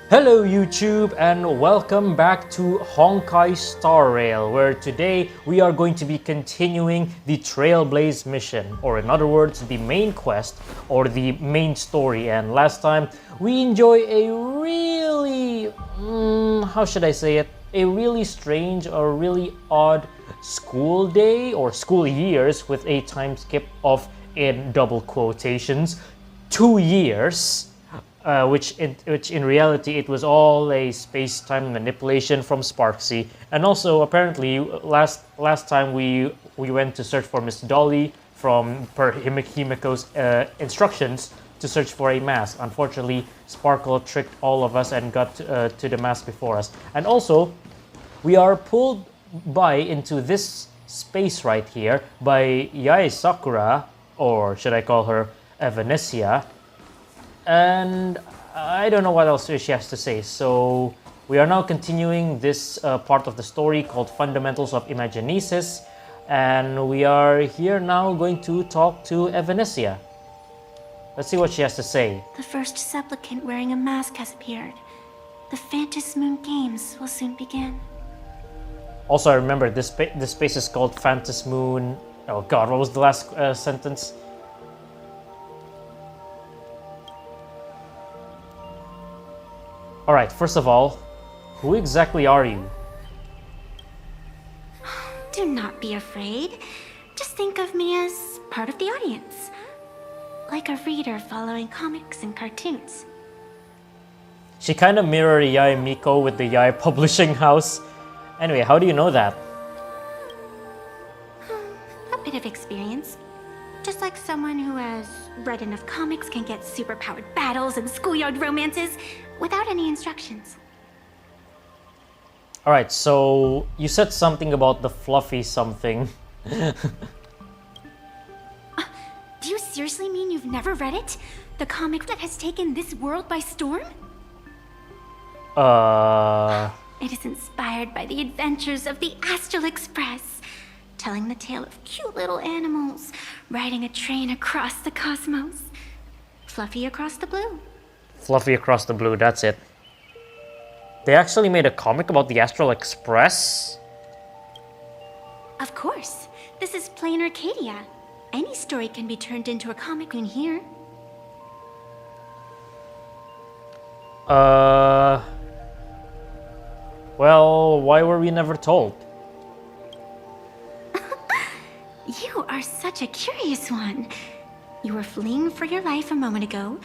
Hello YouTube and welcome back to Honkai Star Rail, where today we are going to be continuing the Trailblaze Mission, or in other words, the main quest or the main story. And last time we enjoy a really, how should I say it, a really strange or really odd school day or school years with a time skip of, in double quotations, 2 years. Which in reality it was all a space-time manipulation from Sparksy, and also apparently last time we went to search for Miss Dolly from per Himiko's instructions to search for a mask. Unfortunately, Sparkle tricked all of us and got to the mask before us, and also we are pulled into this space right here by Yae Sakura, or should I call her Evanesia. And I don't know what else she has to say. So we are now continuing this part of the story called Fundamentals of Imagenesis. And we are here now going to talk to Evanesia. Let's see what she has to say. The first supplicant wearing a mask has appeared. The Phantasm Moon Games will soon begin. Also, I remember this space is called Phantasm Moon. Oh god, what was the last sentence? Alright, first of all, who exactly are you? Do not be afraid. Just think of me as part of the audience. Like a reader following comics and cartoons. She kind of mirrored Yae Miko with the Yae publishing house. Anyway, how do you know that? A bit of experience. Just like someone who has read enough comics can get superpowered battles and schoolyard romances without any instructions. Alright, so you said something about the fluffy something. Do you seriously mean you've never read it? The comic that has taken this world by storm? It is inspired by the adventures of the Astral Express, telling the tale of cute little animals riding a train across the cosmos. Fluffy across the blue. Fluffy across the blue, that's it. They actually made a comic about the Astral Express? Of course. This is Planarcadia. Any story can be turned into a comic in here. Well, why were we never told? You are such a curious one. You were fleeing for your life a moment ago,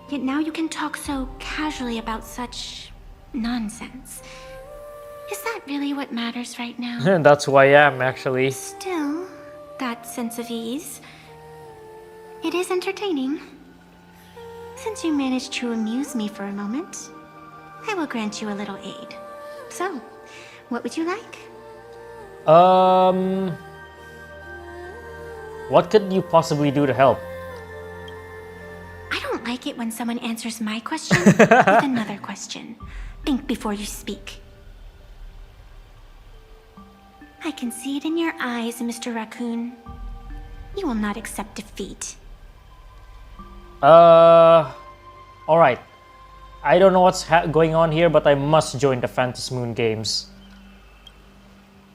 yet now you can talk so casually about such nonsense. Is that really what matters right now? That's who I am, actually. Still, that sense of ease, it is entertaining. Since you managed to amuse me for a moment, I will grant you a little aid. So, what would you like? What could you possibly do to help? I don't like it when someone answers my question with another question. Think before you speak. I can see it in your eyes, Mr. Raccoon. You will not accept defeat. Alright. I don't know what's going on here, but I must join the Phantasm Moon Games.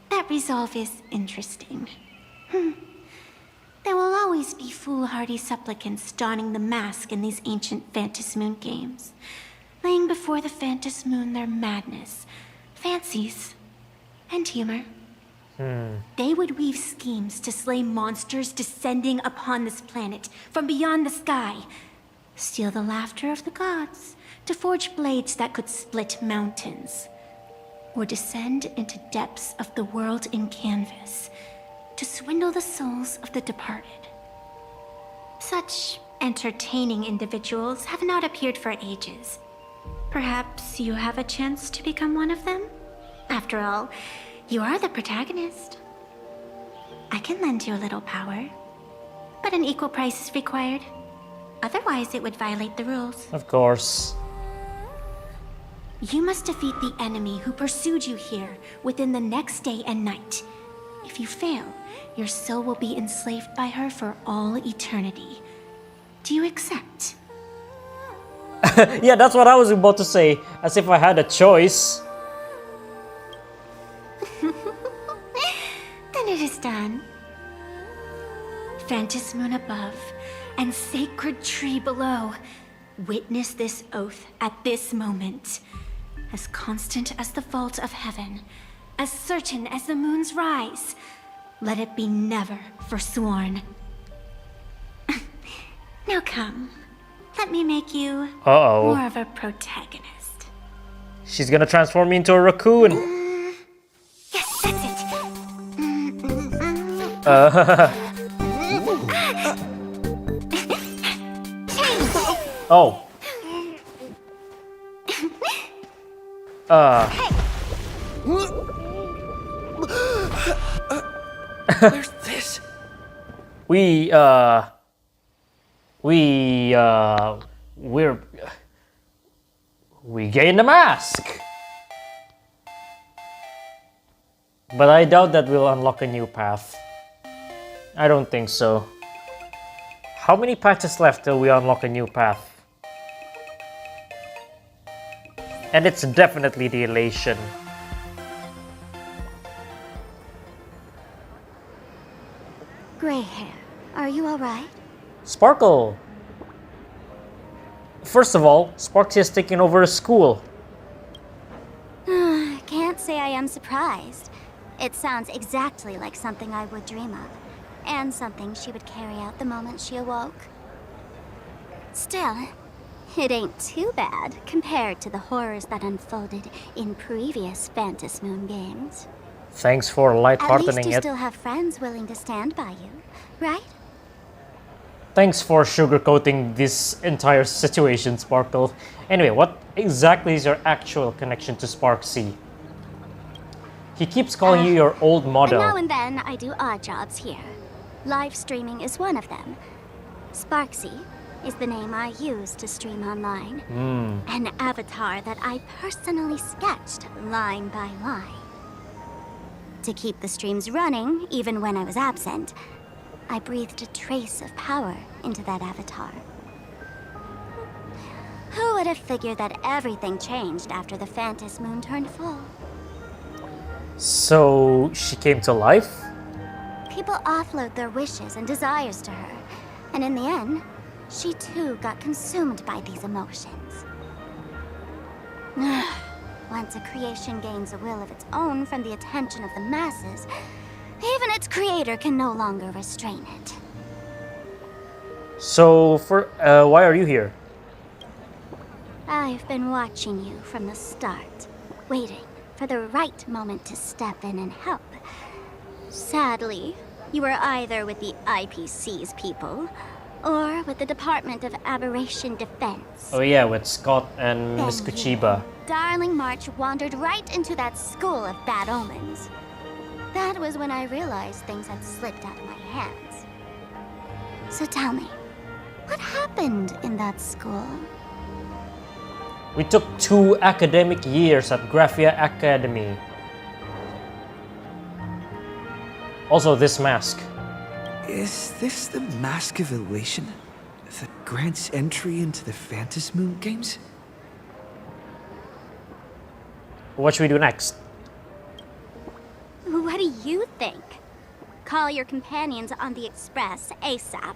That resolve is interesting. There will always be foolhardy supplicants donning the mask in these ancient Phantasm Moon Games, laying before the Phantasm Moon their madness, fancies, and humor. They would weave schemes to slay monsters descending upon this planet from beyond the sky, steal the laughter of the gods, to forge blades that could split mountains, or descend into depths of the world in canvas to swindle the souls of the departed. Such entertaining individuals have not appeared for ages. Perhaps you have a chance to become one of them? After all, you are the protagonist. I can lend you a little power, but an equal price is required. Otherwise, it would violate the rules. Of course. You must defeat the enemy who pursued you here within the next day and night. If you fail, your soul will be enslaved by her for all eternity. Do you accept? Yeah, that's what I was about to say. As if I had a choice. Then it is done. Fantas moon above and sacred tree below. Witness this oath at this moment. As constant as the vault of heaven, as certain as the moon's rise. Let it be never forsworn. Now come, let me make you more of a protagonist. She's gonna transform me into a raccoon. Yes, that's it. Oh. Where's this? We gained a mask. But I doubt that we'll unlock a new path. I don't think so. How many patches left till we unlock a new path? And it's definitely the Elation. Gray hair, are you alright? Sparkle! First of all, Sparksy has taken over a school. Can't say I am surprised. It sounds exactly like something I would dream of, and something she would carry out the moment she awoke. Still, it ain't too bad compared to the horrors that unfolded in previous Fantas Moon games. Thanks for At lightheartening least you it. still have friends willing to stand by you, right? Thanks for sugarcoating this entire situation, Sparkle. Anyway, what exactly is your actual connection to Sparksy? He keeps calling you your old model. Now and then, I do odd jobs here. Live streaming is one of them. Sparksy is the name I use to stream online. An avatar that I personally sketched line by line. To keep the streams running, even when I was absent, I breathed a trace of power into that avatar. Who would have figured that everything changed after the Fantas Moon turned full? So, she came to life? People offload their wishes and desires to her, and in the end, she too got consumed by these emotions. Once a creation gains a will of its own from the attention of the masses, even its creator can no longer restrain it. So, why are you here? I've been watching you from the start, waiting for the right moment to step in and help. Sadly, you were either with the IPC's people, or with the Department of Aberration Defense. Oh yeah, with Scott and Then Miss you, Kuchiba. Darling March wandered right into that school of bad omens. That was when I realized things had slipped out of my hands. So tell me, what happened in that school? We took 2 academic years at Graphia Academy. Also, this mask. Is this the Mask of Elation that grants entry into the Fantas Moon games? What should we do next? What do you think? Call your companions on the Express ASAP.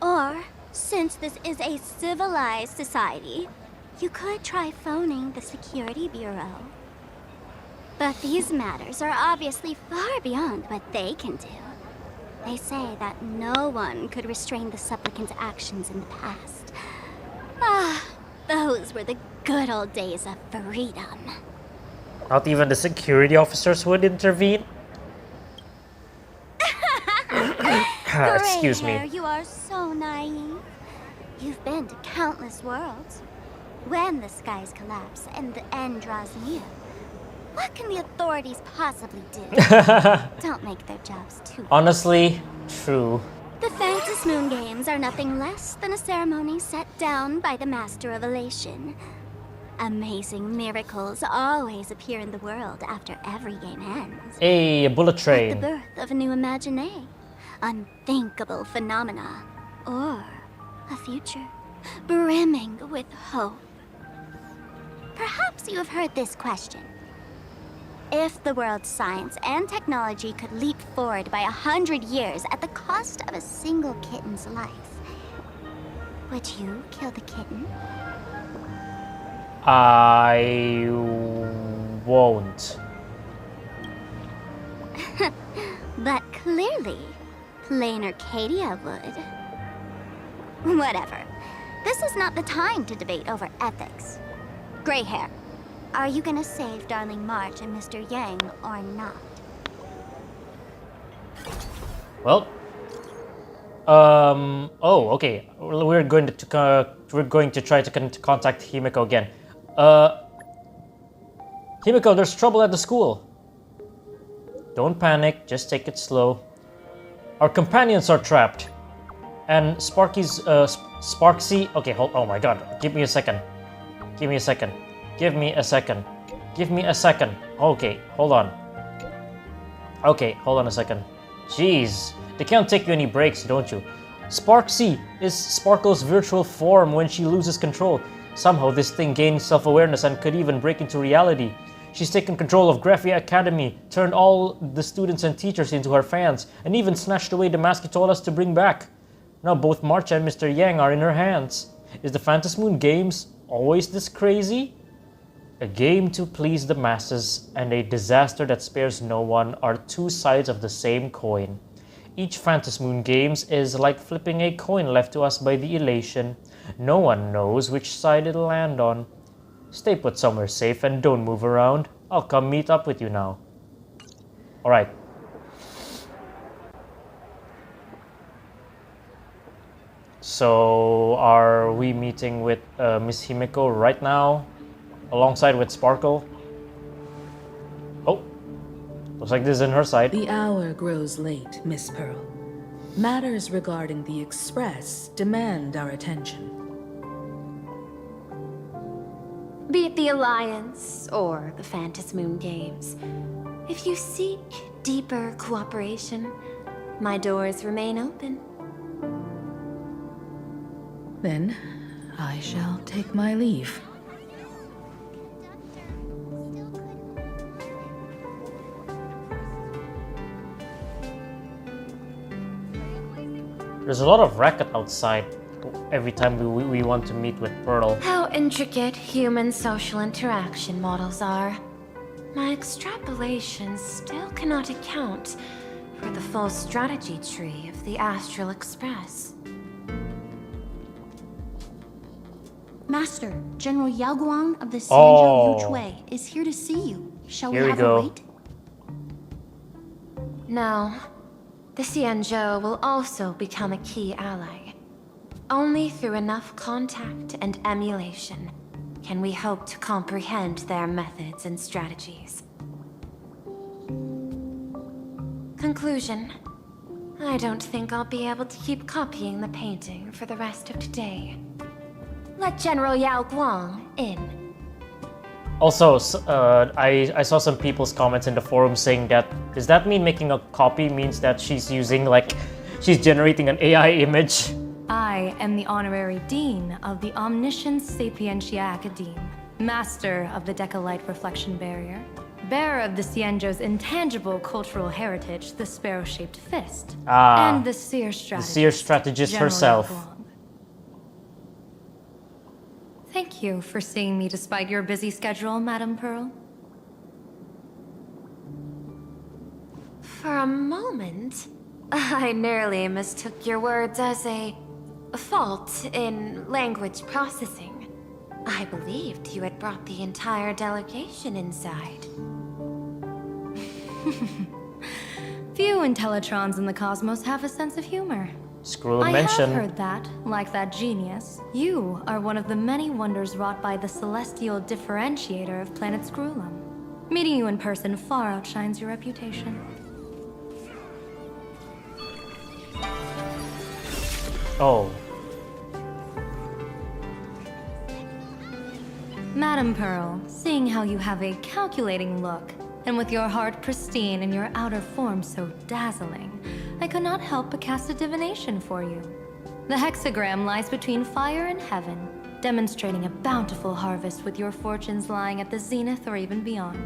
Or, since this is a civilized society, you could try phoning the Security Bureau. But these matters are obviously far beyond what they can do. They say that no one could restrain the supplicant's actions in the past. Those were the good old days of freedom. Not even the security officers would intervene? Excuse Gray hair, me. you are so naive. You've been to countless worlds. When the skies collapse and the end draws near, what can the authorities possibly do? Don't make their jobs too. Honestly, true. The Fantas Moon Games are nothing less than a ceremony set down by the Master of Elation. Amazing miracles always appear in the world after every game ends. A bullet The train. birth of a new imagine, unthinkable phenomena, or a future brimming with hope. Perhaps you have heard this question. If the world's science and technology could leap forward by 100 years at the cost of a single kitten's life, would you kill the kitten? I won't. But clearly, Planarcadia would. Whatever. This is not the time to debate over ethics. Gray hair, are you gonna save Darling March and Mr. Yang or not? Well, oh, okay. We're going to try to contact Himiko again. Himiko, there's trouble at the school. Don't panic, just take it slow. Our companions are trapped. And Sparksy, okay, oh my god, give me a second. Give me a second. Okay, hold on. Okay, hold on a second. Jeez, they can't take you any breaks, don't you? Sparksy is Sparkle's virtual form when she loses control. Somehow this thing gains self-awareness and could even break into reality. She's taken control of Graphia Academy, turned all the students and teachers into her fans, and even snatched away the mask he told us to bring back. Now both March and Mr. Yang are in her hands. Is the Phantasmoon Games always this crazy? A game to please the masses and a disaster that spares no one are two sides of the same coin. Each Phantasmoon Games is like flipping a coin left to us by the Elation. No one knows which side it'll land on. Stay put somewhere safe and don't move around. I'll come meet up with you now. Alright. So, are we meeting with Miss Himiko right now? Alongside with Sparkle? Oh, looks like this is in her side. The hour grows late, Miss Pearl. Matters regarding the Express demand our attention. Be it the Alliance or the Phantasmoon Games, if you seek deeper cooperation, my doors remain open. Then, I shall take my leave. There's a lot of racket outside every time we want to meet with Pearl. How intricate human social interaction models are. My extrapolations still cannot account for the full strategy tree of the Astral Express. Master, General Yao Guang of the Oh. Xianzhou Yuchui is here to see you. Shall Here we we have go. a wait? No. The Xianzhou will also become a key ally. Only through enough contact and emulation can we hope to comprehend their methods and strategies. Conclusion. I don't think I'll be able to keep copying the painting for the rest of today. Let General Yao Guang in. Also, I saw some people's comments in the forum saying that, does that mean making a copy means that she's using, like, she's generating an AI image? I am the Honorary Dean of the Omniscience Sapientia Academe, Master of the Decalite Reflection Barrier, bearer of the Xianzhou's intangible cultural heritage, the Sparrow-shaped fist, and the Seer Strategist, Seer Strategist General herself. Guang. Thank you for seeing me despite your busy schedule, Madam Pearl. For a moment, I nearly mistook your words as a fault in language processing. I believed you had brought the entire delegation inside. Few Intellitrons in the cosmos have a sense of humor. Screw I mention. have heard that, like that genius, you are one of the many wonders wrought by the celestial differentiator of planet Screwlum. Meeting you in person far outshines your reputation. Oh. Madam Pearl, seeing how you have a calculating look, and with your heart pristine and your outer form so dazzling, I could not help but cast a divination for you. The hexagram lies between fire and heaven, demonstrating a bountiful harvest with your fortunes lying at the zenith or even beyond.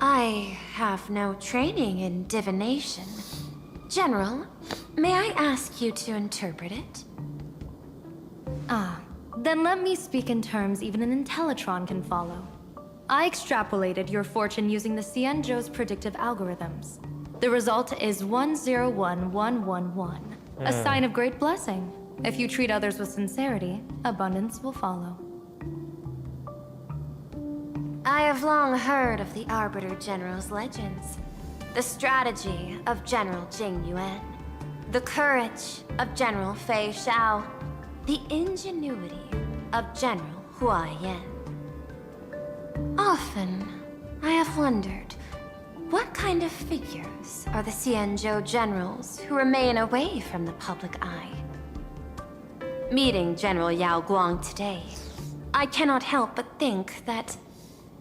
I have no training in divination. General, may I ask you to interpret it? Then let me speak in terms even an Intellitron can follow. I extrapolated your fortune using the Xianzhou's predictive algorithms. The result is 101111, a sign of great blessing. If you treat others with sincerity, abundance will follow. I have long heard of the Arbiter General's legends. The strategy of General Jing Yuan. The courage of General Fei Xiao. The ingenuity of General Hua Yan. Often, I have wondered, what kind of figures are the Xianzhou generals who remain away from the public eye? Meeting General Yao Guang today, I cannot help but think that,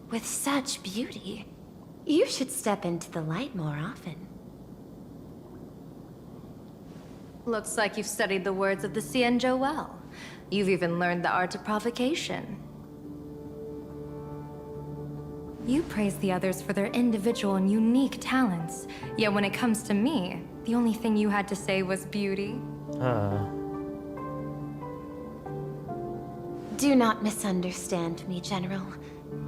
with such beauty, you should step into the light more often. Looks like you've studied the words of the Xianzhou well. You've even learned the art of provocation. You praise the others for their individual and unique talents, yet when it comes to me, the only thing you had to say was beauty. Do not misunderstand me, General.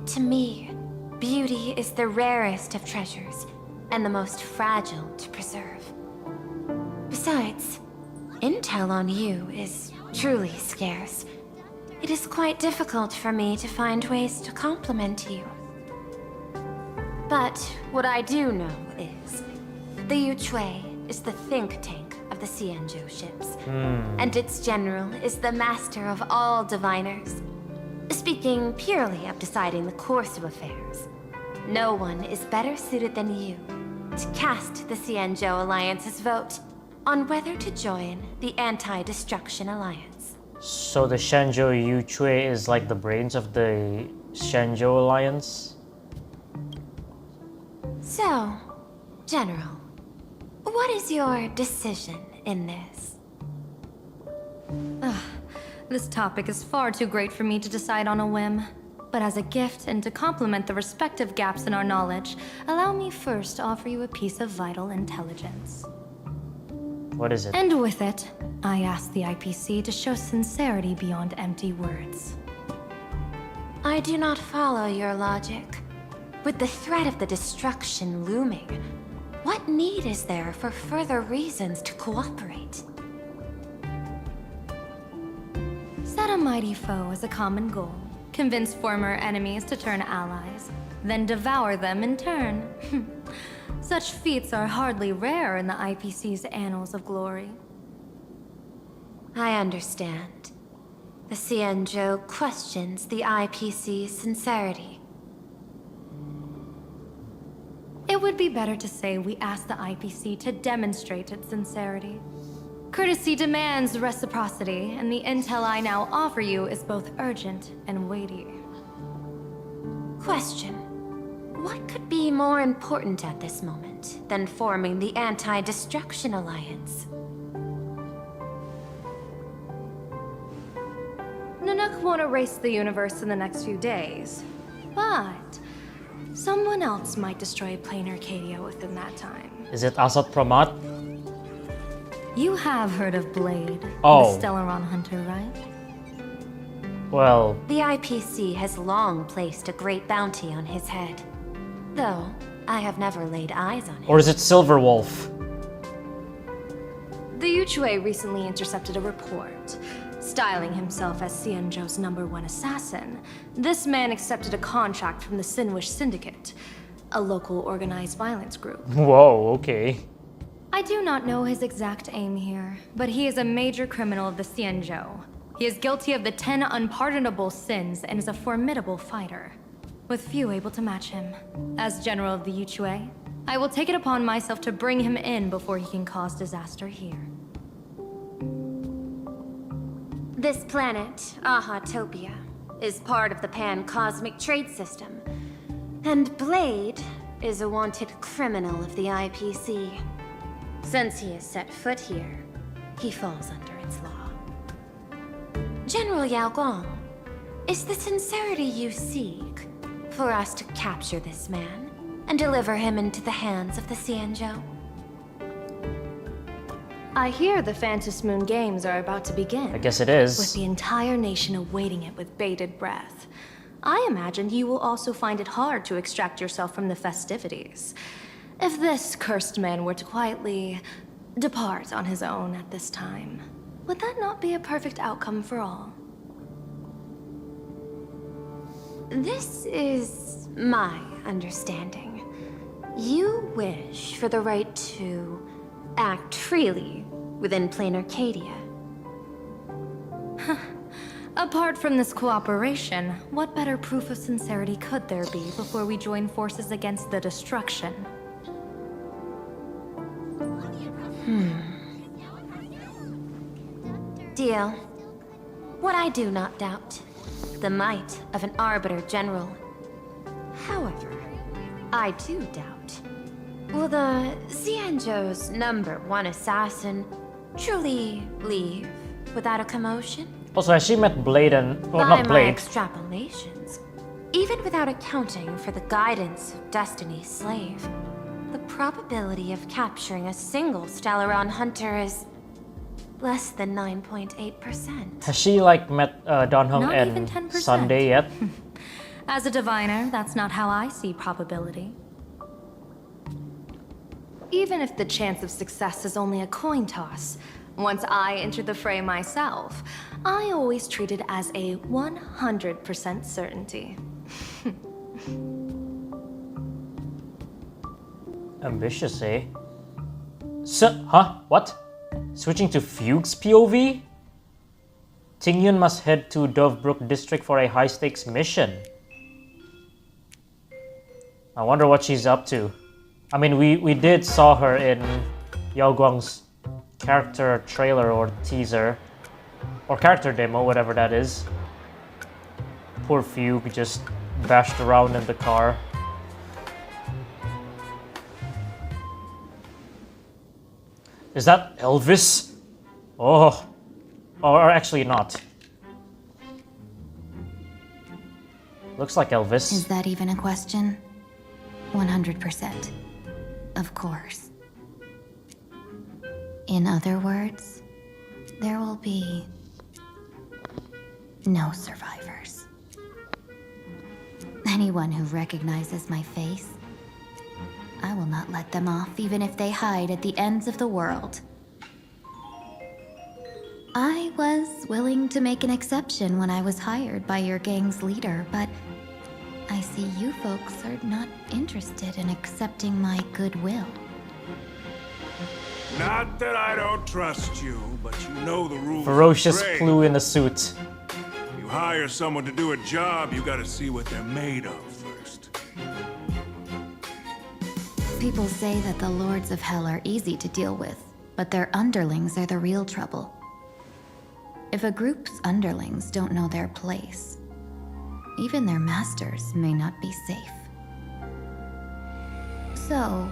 To me, beauty is the rarest of treasures, and the most fragile to preserve. Besides, intel on you is truly scarce. It is quite difficult for me to find ways to compliment you. But what I do know is, the Yuchui is the think tank of the Xianzhou ships, and its general is the master of all diviners. Speaking purely of deciding the course of affairs, no one is better suited than you to cast the Xianzhou Alliance's vote on whether to join the Anti-Destruction Alliance. So the Shenzhou Yuchui is like the brains of the Shenzhou Alliance? So, General, what is your decision in this? This topic is far too great for me to decide on a whim. But as a gift and to complement the respective gaps in our knowledge, allow me first to offer you a piece of vital intelligence. What is it? And with it, I ask the IPC to show sincerity beyond empty words. I do not follow your logic. With the threat of the destruction looming, what need is there for further reasons to cooperate? Set a mighty foe as a common goal. Convince former enemies to turn allies, then devour them in turn. Such feats are hardly rare in the IPC's annals of glory. I understand. The Xianzhou questions the IPC's sincerity. It would be better to say we ask the IPC to demonstrate its sincerity. Courtesy demands reciprocity, and the intel I now offer you is both urgent and weighty. Question. What could be more important at this moment than forming the Anti-Destruction Alliance? Nanook won't erase the universe in the next few days, but someone else might destroy Planarcadia within that time. Is it Asat Pramat? You have heard of Blade, Oh. the Stellaron hunter, right? Well, The IPC has long placed a great bounty on his head. Though, I have never laid eyes on him. or is it Silver Wolf? The Yuchui recently intercepted a report. Styling himself as Xianzhou's #1 assassin, this man accepted a contract from the Sinwish Syndicate, a local organized violence group. Whoa, okay. I do not know his exact aim here, but he is a major criminal of the Xianzhou. He is guilty of the 10 unpardonable sins and is a formidable fighter, with few able to match him. As general of the Yuchui, I will take it upon myself to bring him in before he can cause disaster here. This planet, Ahatopia, is part of the pan-cosmic trade system. And Blade is a wanted criminal of the IPC. Since he has set foot here, he falls under its law. General Yao Guang, is the sincerity you seek for us to capture this man and deliver him into the hands of the Xianzhou? I hear the Phantom Moon Games are about to begin. I guess it is. With the entire nation awaiting it with bated breath. I imagine you will also find it hard to extract yourself from the festivities. If this cursed man were to quietly depart on his own at this time, would that not be a perfect outcome for all? This is my understanding. You wish for the right to act freely within Planarcadia. Apart from this cooperation, what better proof of sincerity could there be before we join forces against the destruction? Deal. What I do not doubt, the might of an Arbiter General. However, I do doubt, will the Xianzhou's #1 assassin truly leave without a commotion? Also, has she met Blade and... Well, By not my Blade. extrapolations, even without accounting for the guidance of Destiny's slave, the probability of capturing a single Stellaron hunter is less than 9.8%. Has she, like, met Dan Heng Not even and 10%. Sunday yet? As a diviner, that's not how I see probability. Even if the chance of success is only a coin toss, once I enter the fray myself, I always treat it as a 100% certainty. Ambitious, eh? Huh? What? Switching to Fugue's POV? Tingyun must head to Dovebrook District for a high-stakes mission. I wonder what she's up to. I mean, we did saw her in Yao Guang's character trailer or teaser. Or character demo, whatever that is. Poor Fugue just bashed around in the car. Is that Elvis? Oh. Or actually not. Looks like Elvis. Is that even a question? 100%. Of course. In other words, there will be no survivors. Anyone who recognizes my face, I will not let them off even if they hide at the ends of the world. I was willing to make an exception when I was hired by your gang's leader, but I see you folks are not interested in accepting my goodwill. Not that I don't trust you, but you know the rules. Ferocious of trade. clue in the suit. You hire someone to do a job, you gotta see what they're made of first. People say that the Lords of Hell are easy to deal with, but their underlings are the real trouble. If a group's underlings don't know their place, even their masters may not be safe. So,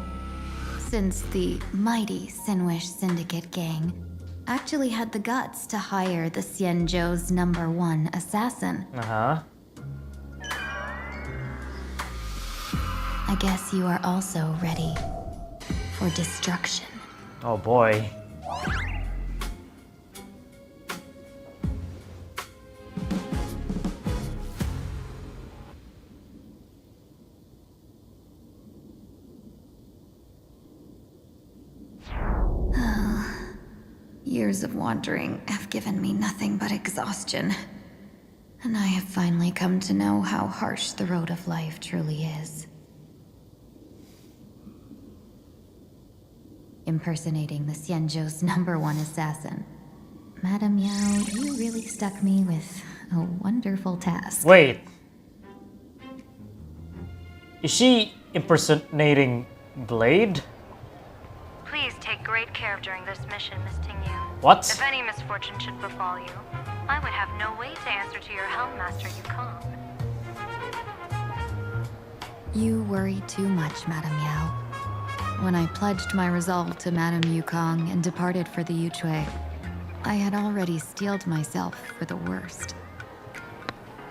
since the mighty Sinwish Syndicate gang actually had the guts to hire the Xianzhou's #1 assassin, I guess you are also ready for destruction. Oh boy. Years of wandering have given me nothing but exhaustion. And I have finally come to know how harsh the road of life truly is. Impersonating the Xianzhou's #1 assassin. Madame Yao, you really stuck me with a wonderful task. Wait. Is she impersonating Blade? Please take great care during this mission, Miss Tingyun. What? If any misfortune should befall you, I would have no way to answer to your Helmmaster Yukong. You worry too much, Madame Yao. When I pledged my resolve to Madame Yukong and departed for the Yuchui, I had already steeled myself for the worst.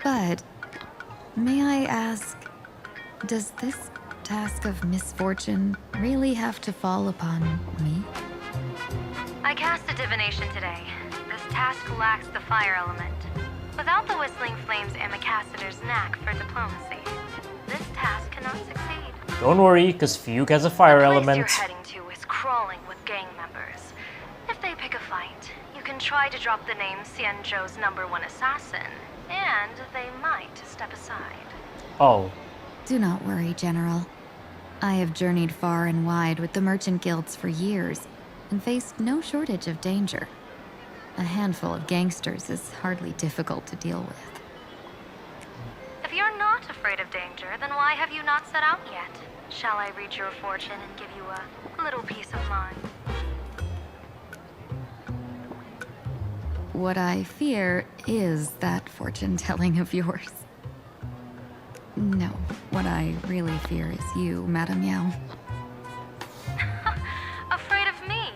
But, may I ask, does this task of misfortune really have to fall upon me? I cast a divination today. This task lacks the fire element. Without the Whistling Flames Ambassador's knack for diplomacy, this task cannot succeed. Don't worry, because Fuke has a fire The place element. you're heading to is crawling with gang members. If they pick a fight, you can try to drop the name Xianzhou's #1 assassin, and they might step aside. Oh. Do not worry, General. I have journeyed far and wide with the merchant guilds for years and faced no shortage of danger. A handful of gangsters is hardly difficult to deal with. If you're not afraid of danger, then why have you not set out yet? Shall I read your fortune and give you a little peace of mind? What I fear is that fortune-telling of yours. No, what I really fear is you, Madame Yao. Afraid of me?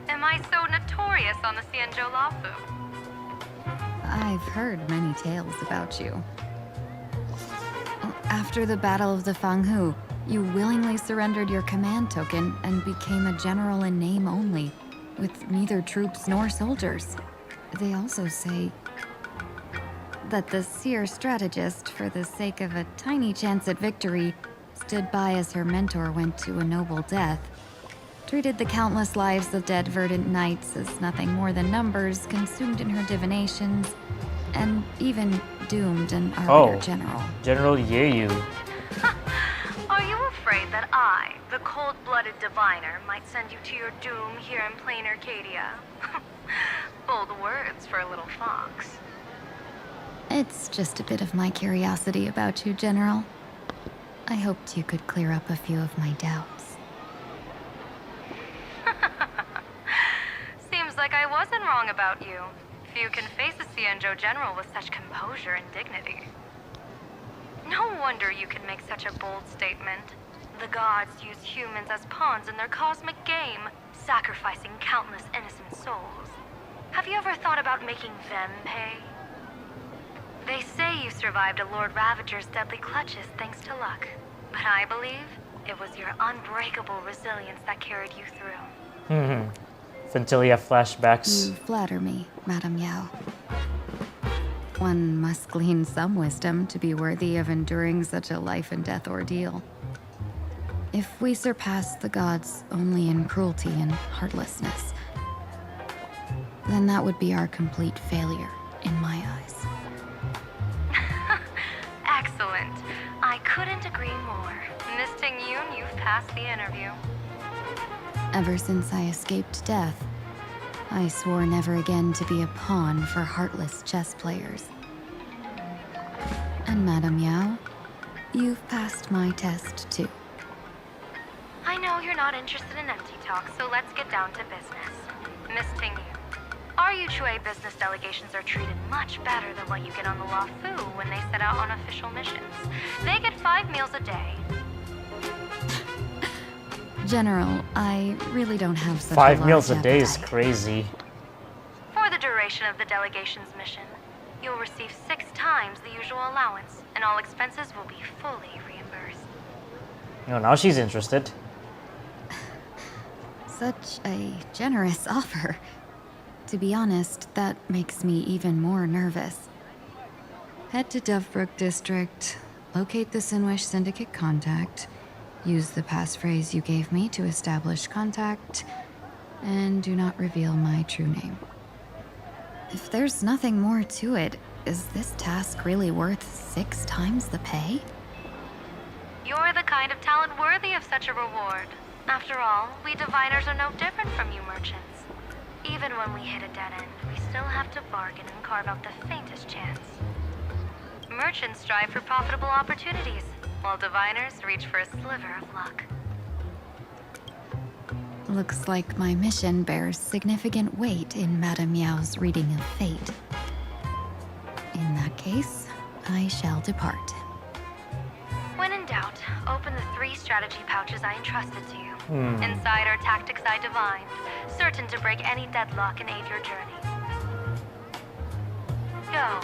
Am I so notorious on the Xianzhou Lafu? I've heard many tales about you. After the Battle of the Fanghu, you willingly surrendered your command token and became a general in name only, with neither troops nor soldiers. They also say that the seer strategist, for the sake of a tiny chance at victory, stood by as her mentor went to a noble death, treated the countless lives of dead verdant knights as nothing more than numbers consumed in her divinations, and even doomed an arbiter general. General Yeyu. Are you afraid that I, the cold-blooded diviner, might send you to your doom here in Planarcadia? Bold words for a little fox. It's just a bit of my curiosity about you, General. I hoped you could clear up a few of my doubts. Seems like I wasn't wrong about you. Few can face a Xianzhou general with such composure and dignity. No wonder you can make such a bold statement. The gods use humans as pawns in their cosmic game, sacrificing countless innocent souls. Have you ever thought about making them pay? They say you survived a Lord Ravager's deadly clutches thanks to luck. But I believe it was your unbreakable resilience that carried you through. Fantilia flashbacks. You flatter me, Madame Yao. One must glean some wisdom to be worthy of enduring such a life-and-death ordeal. If we surpass the gods only in cruelty and heartlessness, then that would be our complete failure in my eyes. Excellent. I couldn't agree more. Miss Ting-Yun, you've passed the interview. Ever since I escaped death, I swore never again to be a pawn for heartless chess players. And Madame Yao, you've passed my test too. I know you're not interested in empty talk, so let's get down to business. Miss Ting-Yun, our Yuchue business delegations are treated much better than what you get on the Lafu when they set out on official missions. They get 5 meals a day. General, I really don't have such 5 a meals a large day is appetite. crazy. For the duration of the delegation's mission, you'll receive 6 times the usual allowance, and all expenses will be fully reimbursed. Oh, now she's interested. Such a generous offer. To be honest, that makes me even more nervous. Head to Dovebrook District, locate the Sinwish Syndicate contact, use the passphrase you gave me to establish contact, and do not reveal my true name. If there's nothing more to it, is this task really worth 6 times the pay? You're the kind of talent worthy of such a reward. After all, we diviners are no different from you merchants. Even when we hit a dead end, we still have to bargain and carve out the faintest chance. Merchants strive for profitable opportunities, while diviners reach for a sliver of luck. Looks like my mission bears significant weight in Madame Yao's reading of fate. In that case, I shall depart. When in doubt, open the 3 strategy pouches I entrusted to you. Inside are tactics I divined, certain to break any deadlock and aid your journey. know,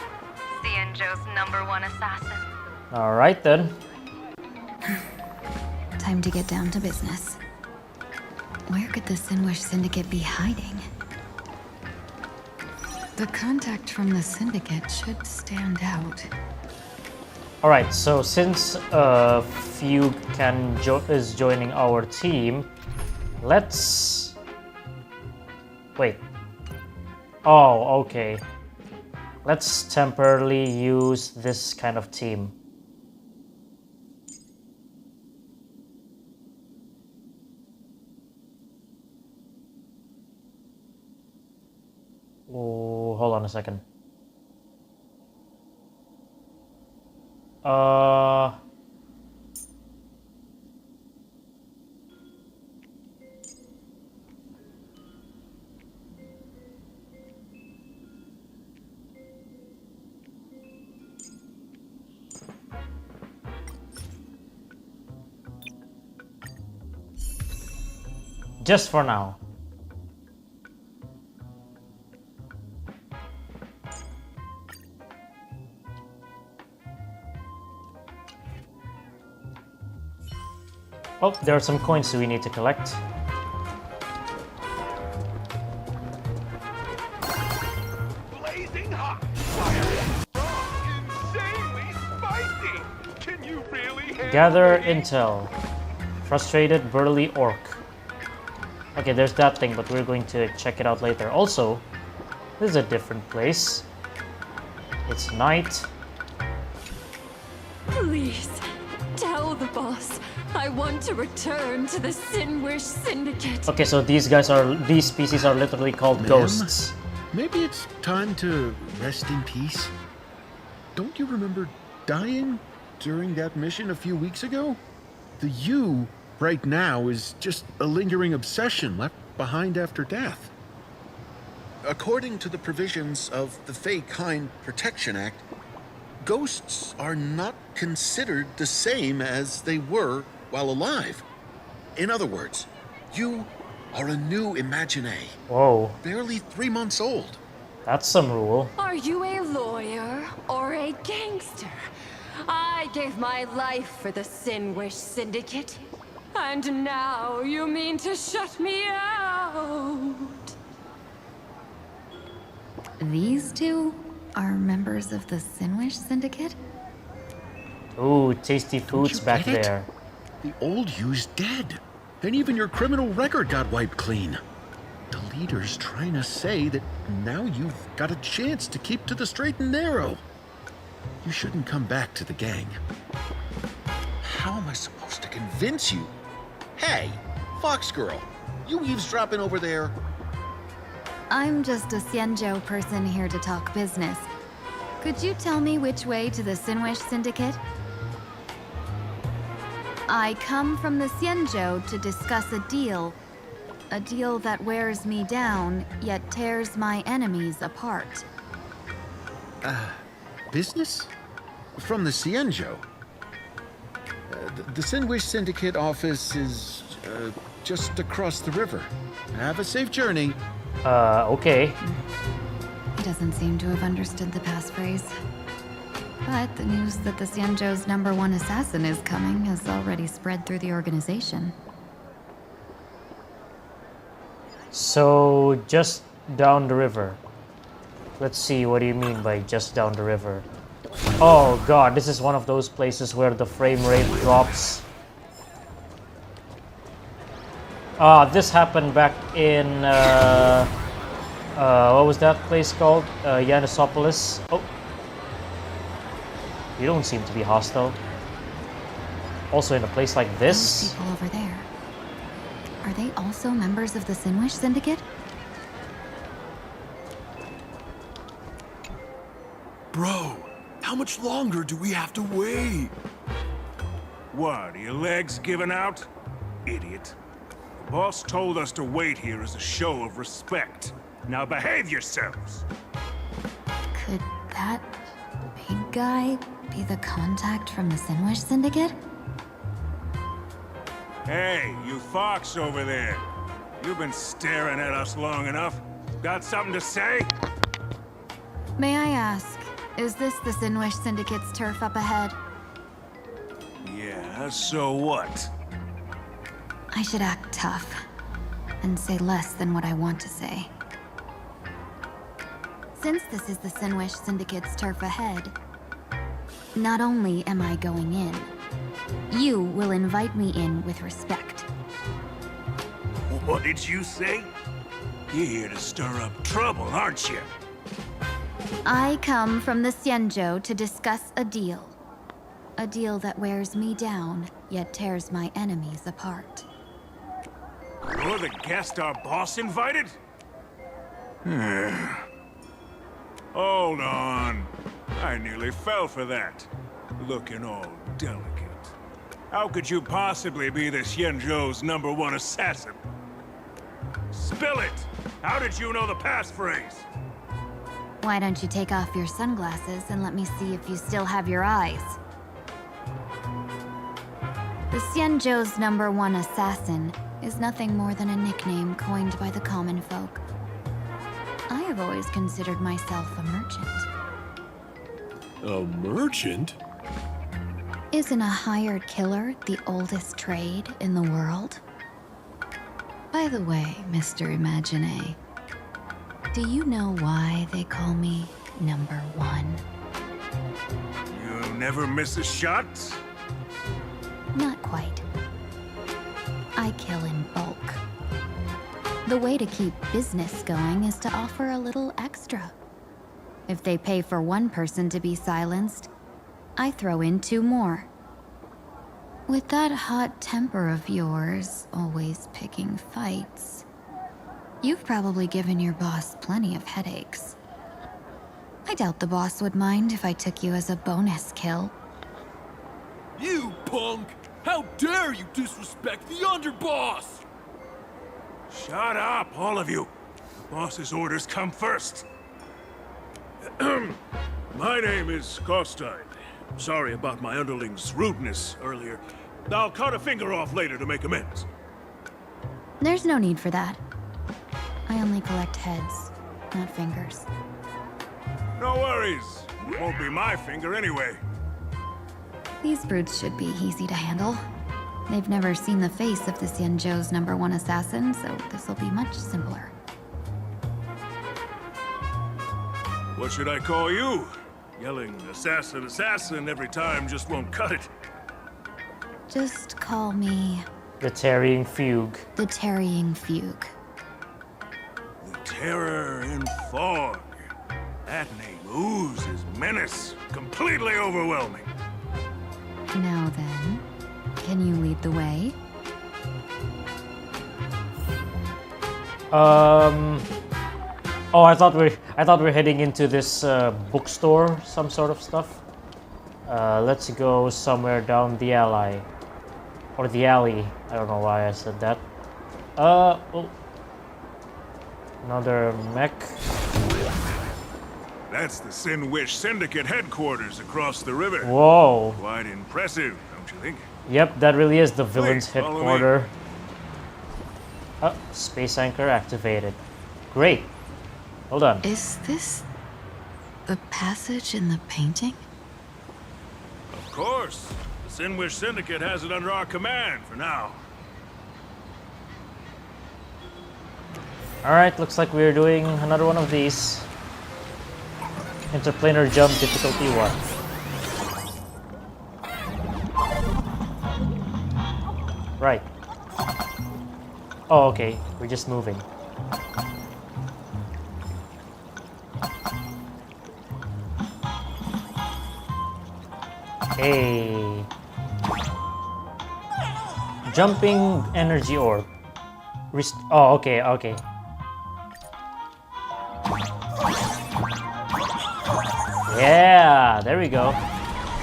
Xianzhou's #1 assassin. Alright then. Time to get down to business. Where could the Sinwish Syndicate be hiding? The contact from the Syndicate should stand out. Alright, so since Fugue is joining our team, let's... Wait. Oh, okay. Let's temporarily use this kind of team. Oh, hold on a second. Just for now. Oh, there are some coins we need to collect. Blazing hot! Fire! Insanely spicy! Can you really handle Gather it? intel. Frustrated burly orc. Okay, there's that thing, but we're going to check it out later. Also, this is a different place. It's night. Please, tell the boss I want to return to the Sinwish Syndicate. Okay, so these species are literally called Ma'am? ghosts. Maybe it's time to rest in peace. Don't you remember dying during that mission a few weeks ago? The you right now is just a lingering obsession left behind after death. According to the provisions of the Fey-Kind Protection Act, ghosts are not considered the same as they were while alive. In other words, you are a new Imagine, Whoa, barely 3 months old. that's some rule. Are you a lawyer or a gangster? I gave my life for the Sinwish Syndicate, and now you mean to shut me out? These two are members of the Sinwish Syndicate? Ooh, tasty foods you back get it? there. The old you's dead, and even your criminal record got wiped clean. The leader's trying to say that now you've got a chance to keep to the straight and narrow. You shouldn't come back to the gang. How am I supposed to convince you? Hey, Fox Girl, you eavesdropping over there? I'm just a Xianzhou person here to talk business. Could you tell me which way to the Sinwish Syndicate? I come from the Xianzhou to discuss a deal. A deal that wears me down, yet tears my enemies apart. Business? From the Xianzhou? The Sinwish Syndicate office is just across the river. Have a safe journey. Okay. He doesn't seem to have understood the passphrase. But the news that the Xianzhou's #1 assassin is coming has already spread through the organization. So, just down the river. Let's see, what do you mean by just down the river? Oh god, this is one of those places where the frame rate drops. This happened back in, what was that place called? Yanissopolis. Oh. You don't seem to be hostile. Also in a place like Those this. people over there. Are they also members of the Sinwish Syndicate? Bro, how much longer do we have to wait? What, are your legs giving out? Idiot. The boss told us to wait here as a show of respect. Now behave yourselves! Could that big guy be the contact from the Sinwish Syndicate? Hey, you fox over there. You've been staring at us long enough. Got something to say? May I ask, Is this the Sinwish Syndicate's turf up ahead? Yeah, so what? I should act tough and say less than what I want to say. Since this is the Sinwish Syndicate's turf ahead, not only am I going in, you will invite me in with respect. What did you say? You're here to stir up trouble, aren't you? I come from the Xianzhou to discuss a deal. A deal that wears me down, yet tears my enemies apart. You're the guest our boss invited? Hold on. I nearly fell for that. Looking all delicate. How could you possibly be the Xianzhou's #1 assassin? Spill it! How did you know the passphrase? Why don't you take off your sunglasses and let me see if you still have your eyes? The Xianzhou's #1 assassin is nothing more than a nickname coined by the common folk. I have always considered myself a merchant. A merchant? Isn't a hired killer the oldest trade in the world? By the way, Mr. Imagine, do you know why they call me #1? You never miss a shot? Not quite. I kill in bulk. The way to keep business going is to offer a little extra. If they pay for one person to be silenced, I throw in 2 more. With that hot temper of yours, always picking fights, you've probably given your boss plenty of headaches. I doubt the boss would mind if I took you as a bonus kill. You punk! How dare you disrespect the underboss! Shut up, all of you. The boss's orders come first. My name is Kostine. Sorry about my underling's rudeness earlier. I'll cut a finger off later to make amends. There's no need for that. I only collect heads, not fingers. No worries. It won't be my finger anyway. These brutes should be easy to handle. They've never seen the face of the Xianzhou's #1 assassin, so this'll be much simpler. What should I call you? Yelling assassin, assassin every time just won't cut it. Just call me The Tarrying Fugue. the Tarrying Fugue. The terror in fog. That name oozes menace. Completely overwhelming. Now then, can you lead the way? Oh, I thought we're heading into this bookstore, some sort of stuff. Let's go somewhere down the alley. Or the alley. I don't know why I said that. Oh. Another mech. That's the Sinwish Syndicate headquarters across the river. Whoa. Quite impressive, don't you think? Yep, that really is the villain's Please, follow me. headquarters. Oh, space anchor activated. Great. Hold on. Is this the passage in the painting? Of course. The Sinwish Syndicate has it under our command for now. Alright, looks like we're doing another one of these. Interplanar jump difficulty 1. Right. Oh, okay. We're just moving. Hey. Jumping energy orb. Oh, okay, okay. Yeah, there we go.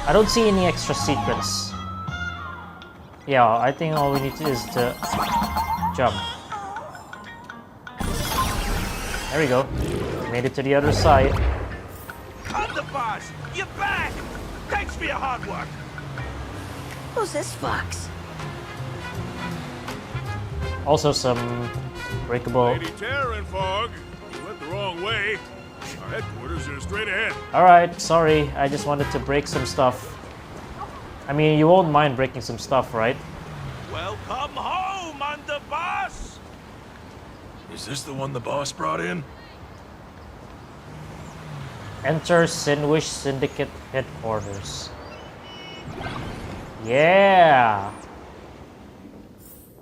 I don't see any extra secrets. Yeah, I think all we need to is to jump. There we go. Made it to the other side. I'm the boss! You're back! Thanks for your hard work! Who's this fox? Also some breakable. Lady Terror in fog. You went the wrong way. Our Headquarters are straight ahead. Alright, sorry. I just wanted to break some stuff. I mean, you won't mind breaking some stuff, right? Welcome home, Underboss! Is this the one the boss brought in? Enter Sinwish Syndicate headquarters. Yeah!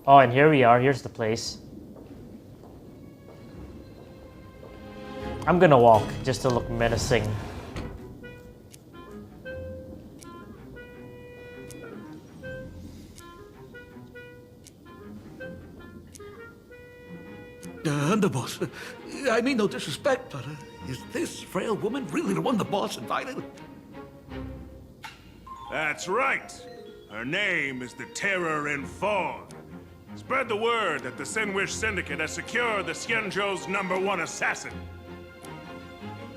Oh, and here we are. Here's the place. I'm gonna walk just to look menacing. Underboss, I mean no disrespect, but is this frail woman really the one the boss invited? That's right. Her name is the Terror in Fog. Spread the word that the Sinwish Syndicate has secured the Xianzhou's #1 assassin.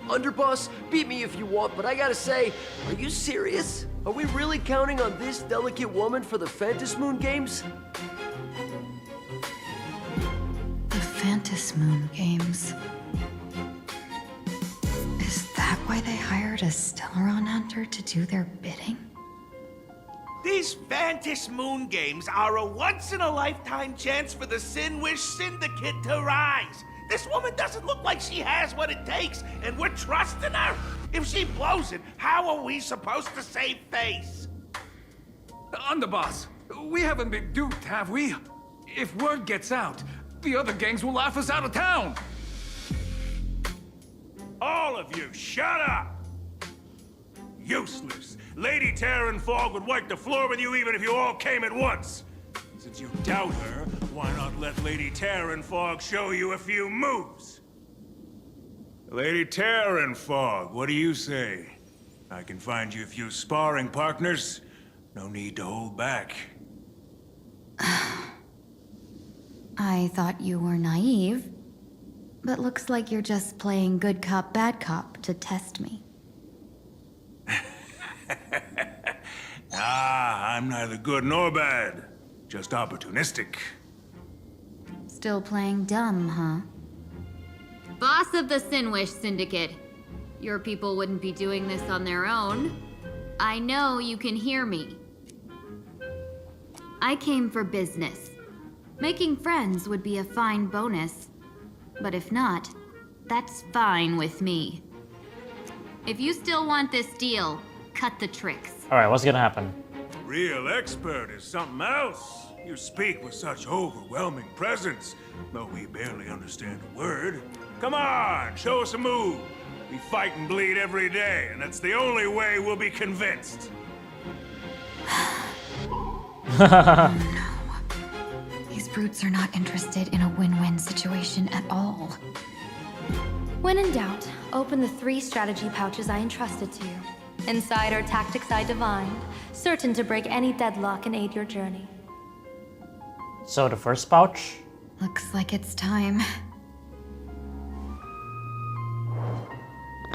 Underboss, beat me if you want, but I gotta say, are you serious? Are we really counting on this delicate woman for the Phantasmoon games? The Phantasmoon games. Is that why they hired a Stellaron hunter to do their bidding? These Phantasmoon games are a once-in-a-lifetime chance for the Sinwish Syndicate to rise. This woman doesn't look like she has what it takes, and we're trusting her. If she blows it, how are we supposed to save face? Underboss, we haven't been duped, have we? If word gets out, the other gangs will laugh us out of town. All of you, shut up! Useless. Lady Terran Fog would wipe the floor with you even if you all came at once. Since you doubt her, why not let Lady Terran Fog show you a few moves? Lady Terran Fog, what do you say? I can find you a few sparring partners. No need to hold back. I thought you were naive, but looks like you're just playing good cop, bad cop to test me. I'm neither good nor bad. Just opportunistic. Still playing dumb, huh? Boss of the Sinwish Syndicate. Your people wouldn't be doing this on their own. I know you can hear me. I came for business. Making friends would be a fine bonus. But if not, that's fine with me. If you still want this deal, cut the tricks. Alright, what's gonna happen? Real expert is something else. You speak with such overwhelming presence, though we barely understand a word. Come on, show us a move. We fight and bleed every day, and that's the only way we'll be convinced. No. These brutes are not interested in a win-win situation at all. When in doubt, open the 3 strategy pouches I entrusted to you. Inside are tactics I divined, certain to break any deadlock and aid your journey. So the first pouch? Looks like it's time.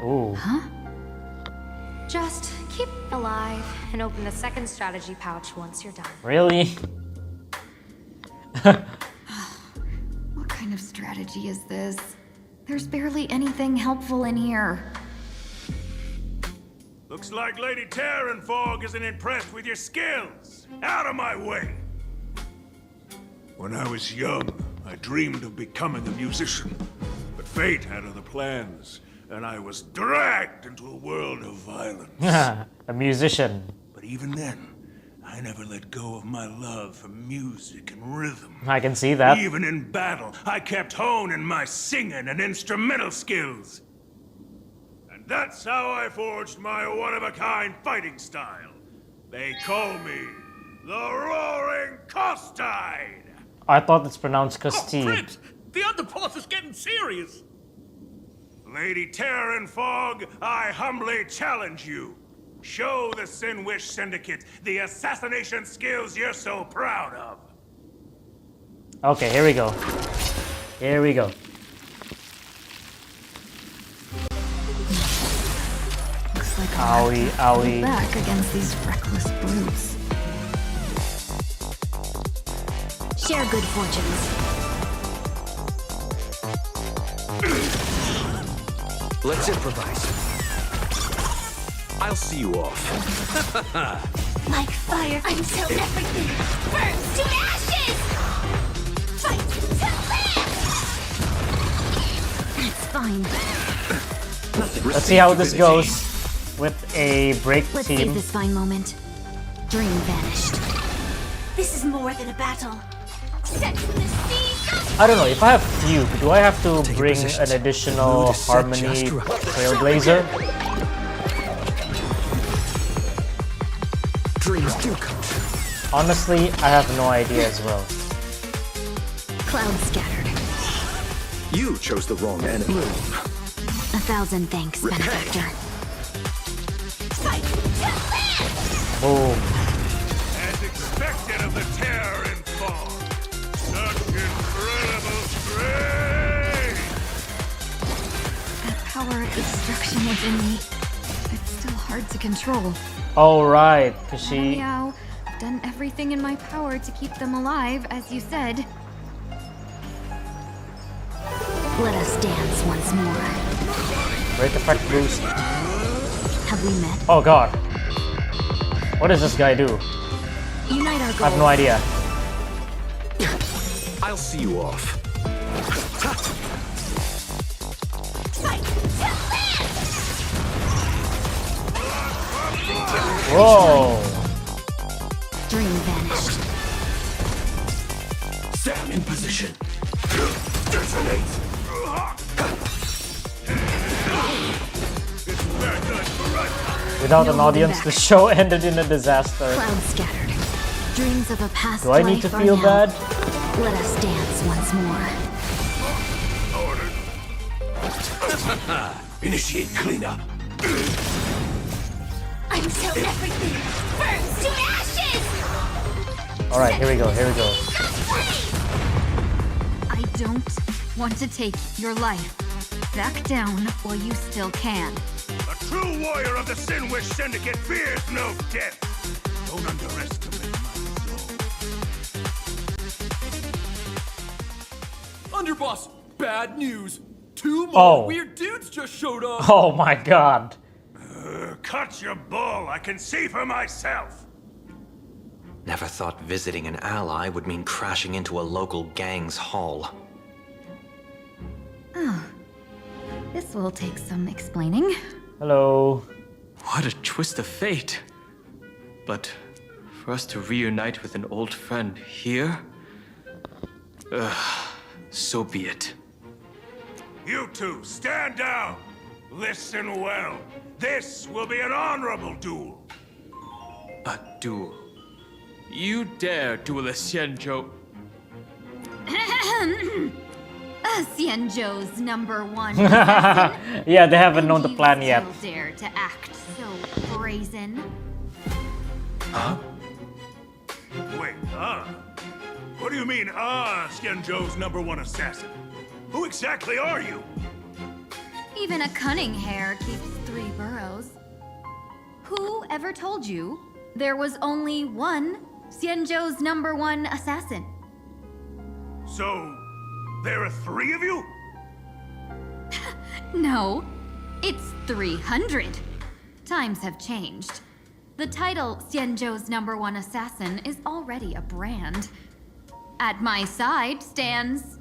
Ooh. Huh? Just keep alive and open the second strategy pouch once you're done. Really? What kind of strategy is this? There's barely anything helpful in here. Looks like Lady Terran Fog isn't impressed with your skills. Out of my way! When I was young, I dreamed of becoming a musician. But fate had other plans, and I was dragged into a world of violence. A musician. But even then, I never let go of my love for music and rhythm. I can see that. Even in battle, I kept honing my singing and instrumental skills. And that's how I forged my one-of-a-kind fighting style. They call me the Roaring Costide. I thought it's pronounced Castide. Prince, the underboss is getting serious. Lady Terran Fog, I humbly challenge you. Show the Sinwish Syndicate the assassination skills you're so proud of. Okay, here we go. Here we go. Looks like I'll Owie, have to pull owie. back against these reckless brutes. Share good fortunes. Let's improvise. I'll see you off. Like fire until everything burns to ashes! Fight to live! That's fine. Let's see how this goes with a break Let's team. save this fine moment. Dream vanished. This is more than a battle. Set the seas! I don't know, if I have Fugue, do I have to bring an additional Mood is set Harmony just right. Trailblazer? Dreams do come true. Honestly, I have no idea as well. Clouds scattered. You chose the wrong enemy. 1,000 thanks, benefactor. Fight to live! Boom. As expected of the terror and fall. Such incredible strength! That power of destruction within me. It's still hard to control. Oh, right, because she... Meow. I've done everything in my power to keep them alive, as you said. Let us dance once more. Break effect boost. Have we met? Oh god. What does this guy do? Unite our I goals. have no idea. I'll see you off. Fight to live! Whoa. Dream vanished. Sam in position. Detonate. Without an audience, the show ended in a disaster. Clouds scattered. Dreams of a past Do I need to life are feel now. bad? Let us dance once more. Initiate cleanup. Until everything burns to ashes! Alright, here we go, here we go. I don't want to take your life. Back down while you still can. A true warrior of the Sinwish Syndicate fears no death. Don't underestimate my resolve. Underboss, bad news. 2 more Oh. weird dudes just showed up. Oh my god. Cut your bull. I can see for myself. Never thought visiting an ally would mean crashing into a local gang's hall. Oh. This will take some explaining. Hello. What a twist of fate. But for us to reunite with an old friend here? So be it. You two, stand down. Listen well. This will be an honorable duel. A duel. You dare duel a Xianzhou? Xianzhou's #1. Yeah, they haven't known the You plan yet. still dare to act so brazen? Huh? Wait, What do you mean, Xianzhou's #1 assassin? Who exactly are you? Even a cunning hare keeps 3 burrows. Who ever told you there was only one Xianzhou's #1 assassin? So, there are 3 of you? No, it's 300. Times have changed. The title Xianzhou's #1 assassin is already a brand. At my side stands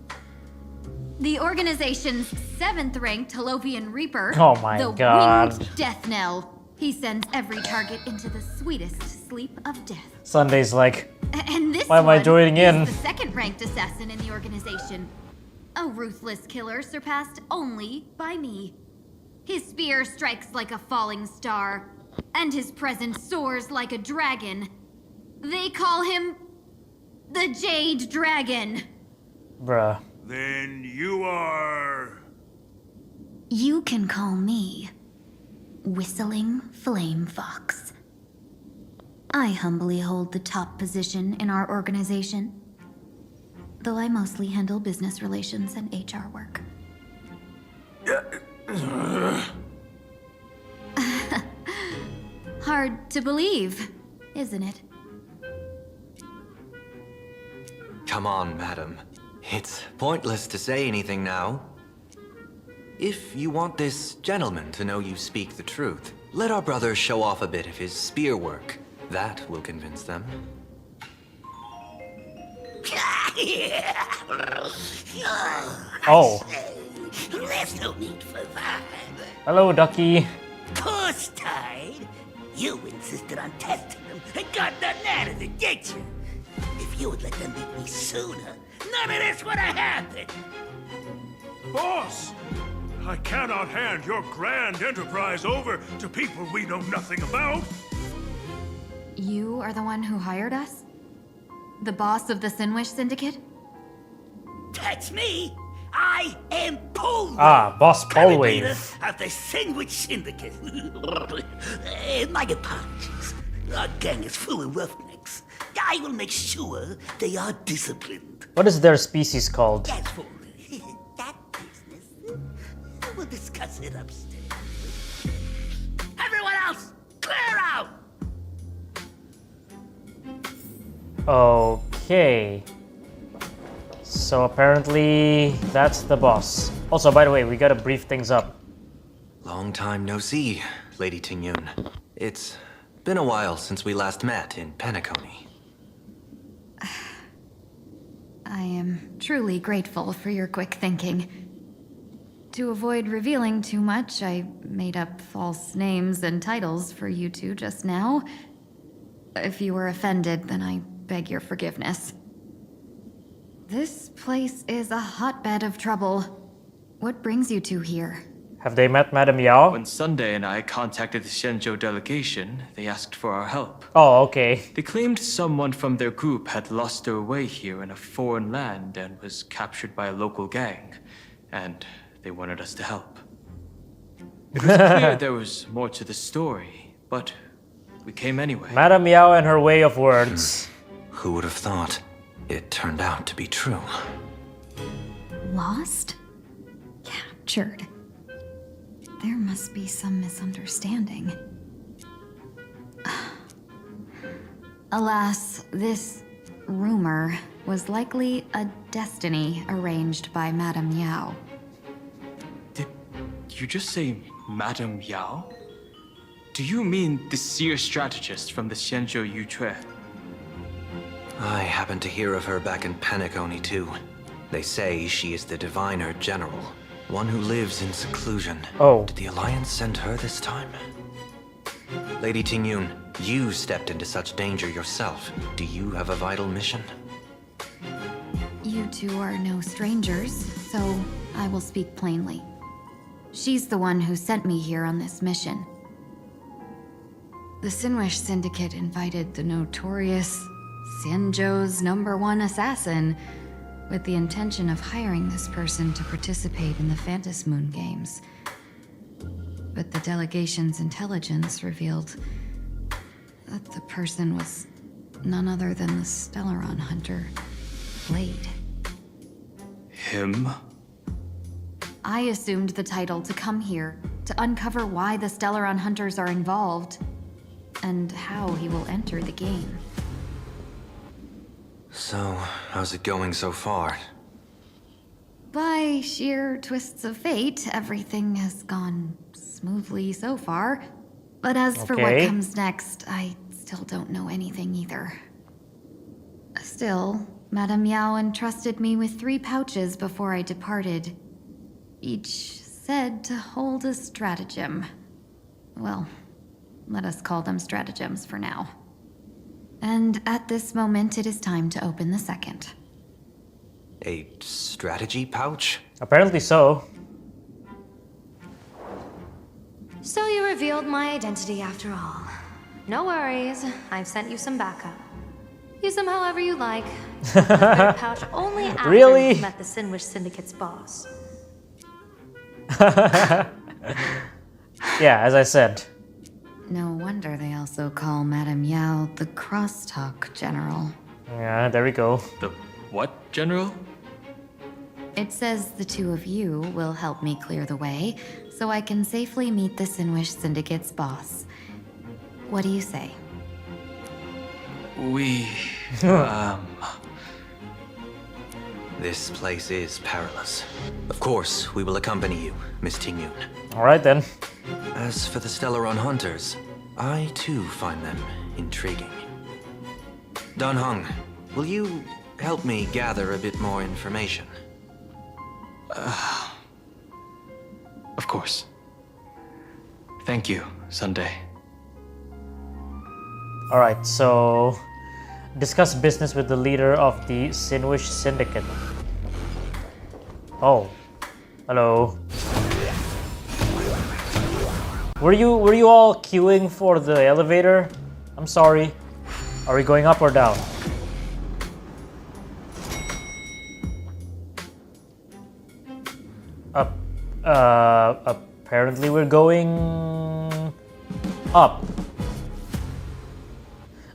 the organization's 7th-ranked Holovian Reaper, Oh my the God. Winged Death Knell. He sends every target into the sweetest sleep of death. Sunday's like, And this why am I one joining in? is the 2nd-ranked assassin in the organization. A ruthless killer surpassed only by me. His spear strikes like a falling star, and his presence soars like a dragon. They call him the Jade Dragon. Bruh. Then you are... You can call me Whistling Flame Fox. I humbly hold the top position in our organization, though I mostly handle business relations and HR work. Hard to believe, isn't it? Come on, madam. It's pointless to say anything now. If you want this gentleman to know you speak the truth, let our brother show off a bit of his spear work. That will convince them. Oh. There's no need for that. Hello, Ducky. Course tied. You insisted on testing them and got nothing out of it, did you? If you would let them beat me sooner, none of this would have happened. Boss! I cannot hand your grand enterprise over to people we know nothing about. You are the one who hired us? The boss of the Sinwish Syndicate? That's me. I am Polwave. Ah, Boss current Polwave. leader of the Sandwich Syndicate. My apologies. Our gang is full of roughnecks. I will make sure they are disciplined. What is their species called? As for that business, we'll discuss it upstairs. Everyone else, clear out! Okay. So apparently that's the boss. Also, by the way, we gotta brief things up. Long time no see, Lady Tingyun. It's been a while since we last met in Penacony. I am truly grateful for your quick thinking. To avoid revealing too much, I made up false names and titles for you two just now. If you were offended, then I beg your forgiveness. This place is a hotbed of trouble. What brings you two here? Have they met Madame Yao? When Sunday and I contacted the Xianzhou delegation, they asked for our help. Oh, okay. They claimed someone from their group had lost their way here in a foreign land and was captured by a local gang, and they wanted us to help. It was clear there was more to the story, but we came anyway. Madame Yao and her way of words. Who would have thought? It turned out to be true. Lost? Captured. There must be some misunderstanding. Alas, this rumor was likely a destiny arranged by Madame Yao. Did you just say Madame Yao? Do you mean the seer strategist from the Xianzhou Yutue? I happened to hear of her back in Penacony too. They say she is the diviner general, one who lives in seclusion. Oh. Did the Alliance send her this time? Lady Tingyun, you stepped into such danger yourself. Do you have a vital mission? You two are no strangers, so I will speak plainly. She's the one who sent me here on this mission. The Sinwish Syndicate invited the notorious Xianzhou's #1 assassin with the intention of hiring this person to participate in the Phantom Moon games. But the delegation's intelligence revealed that the person was none other than the Stellaron hunter, Blade. Him? I assumed the title to come here to uncover why the Stellaron hunters are involved and how he will enter the game. So, how's it going so far? By sheer twists of fate, everything has gone smoothly so far. But as for what Okay. comes next, I still don't know anything either. Still, Madame Yao entrusted me with 3 pouches before I departed. Each said to hold a stratagem. Well, let us call them stratagems for now. And at this moment, it is time to open the second. A strategy pouch? Apparently so. So you revealed my identity after all. No worries, I've sent you some backup. Use them however you like. The third pouch only after Really? you've met the Sinwish Syndicate's boss. Yeah, as I said. No wonder they also call Madame Yao the Crosstalk General. Yeah, there we go. The what, General? It says the 2 of you will help me clear the way, so I can safely meet the Sinwish Syndicate's boss. What do you say? This place is perilous. Of course, we will accompany you, Miss Tingyun. Alright then. As for the Stellaron hunters, I too find them intriguing. Dan Heng, will you help me gather a bit more information? Of course. Thank you, Sunday. Alright, so discuss business with the leader of the Sinwish Syndicate. Oh. Hello. Were you all queuing for the elevator? I'm sorry. Are we going up or down? Up. Apparently we're going up.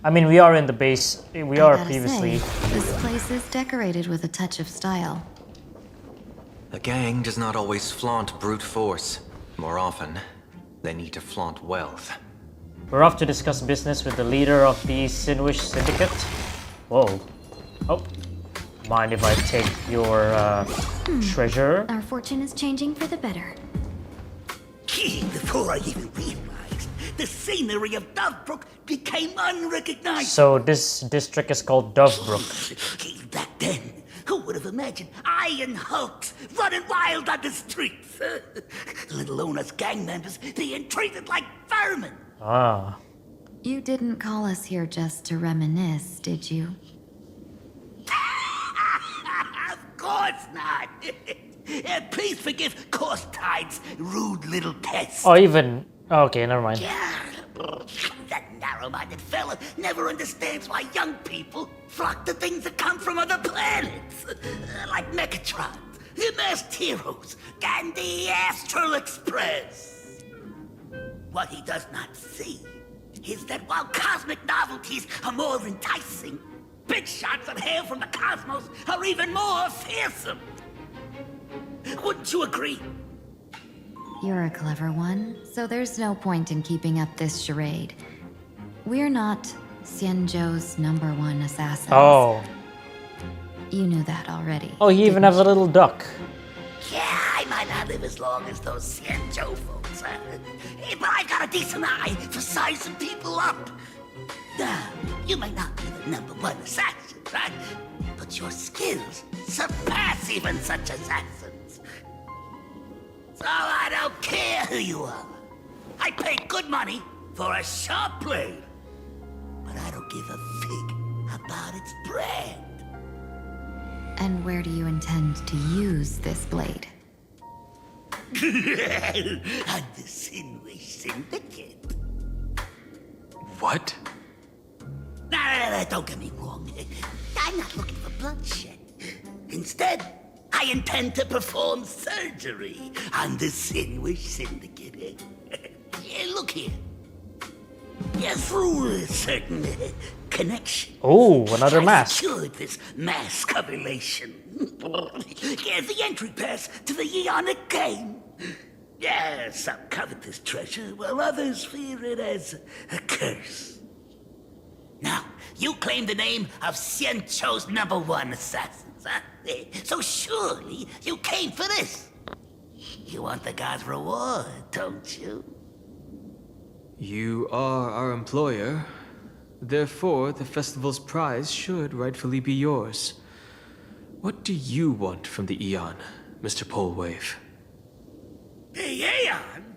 I mean, we are in the base. We are previously. This place is decorated with a touch of style. A gang does not always flaunt brute force. More often, they need to flaunt wealth. We're off to discuss business with the leader of the Sinwish Syndicate. Whoa. Oh. Mind if I take your treasure? Our fortune is changing for the better. Before I even realized, the scenery of Dovebrook became unrecognizable. So this district is called Dovebrook. Back then, who would have imagined iron hulks running wild on the streets? Let alone us gang members being treated like vermin. Ah. You didn't call us here just to reminisce, did you? Of course not. Please forgive Course Tide's rude little pests. Oh, even... Okay, never mind. That narrow-minded fella never understands why young people flock to things that come from other planets. Like Megatron, the Masked Heroes, and the Astral Express. What he does not see is that while cosmic novelties are more enticing, big shots that hail from the cosmos are even more fearsome. Wouldn't you agree? You're a clever one, so there's no point in keeping up this charade. We're not Xianzhou's #1 assassins. Oh. You knew that already. Oh, he even has a little duck. Yeah, I might not live as long as those Xianzhou folks. But I've got a decent eye for sizing people up. You may not be the #1 assassin, right? But your skills surpass even such assassins. So I don't care who you are. I pay good money for a sharp blade. But I don't give a fig about its brand. And where do you intend to use this blade? On the Sinwish Syndicate. What? No, don't get me wrong. I'm not looking for bloodshed. Instead, I intend to perform surgery on the Sinwish Syndicate. Look here. Yeah, through a certain connection. Oh, another I mask. secured this mask of elation. Yeah, the entry pass to the Eonic game. Yeah, some covet this treasure, while others fear it as a curse. Now, you claim the name of Xianzhou's #1 assassins, huh? So surely you came for this. You want the god's reward, don't you? You are our employer. Therefore, the festival's prize should rightfully be yours. What do you want from the Eon, Mr. Polewave? The Aeon?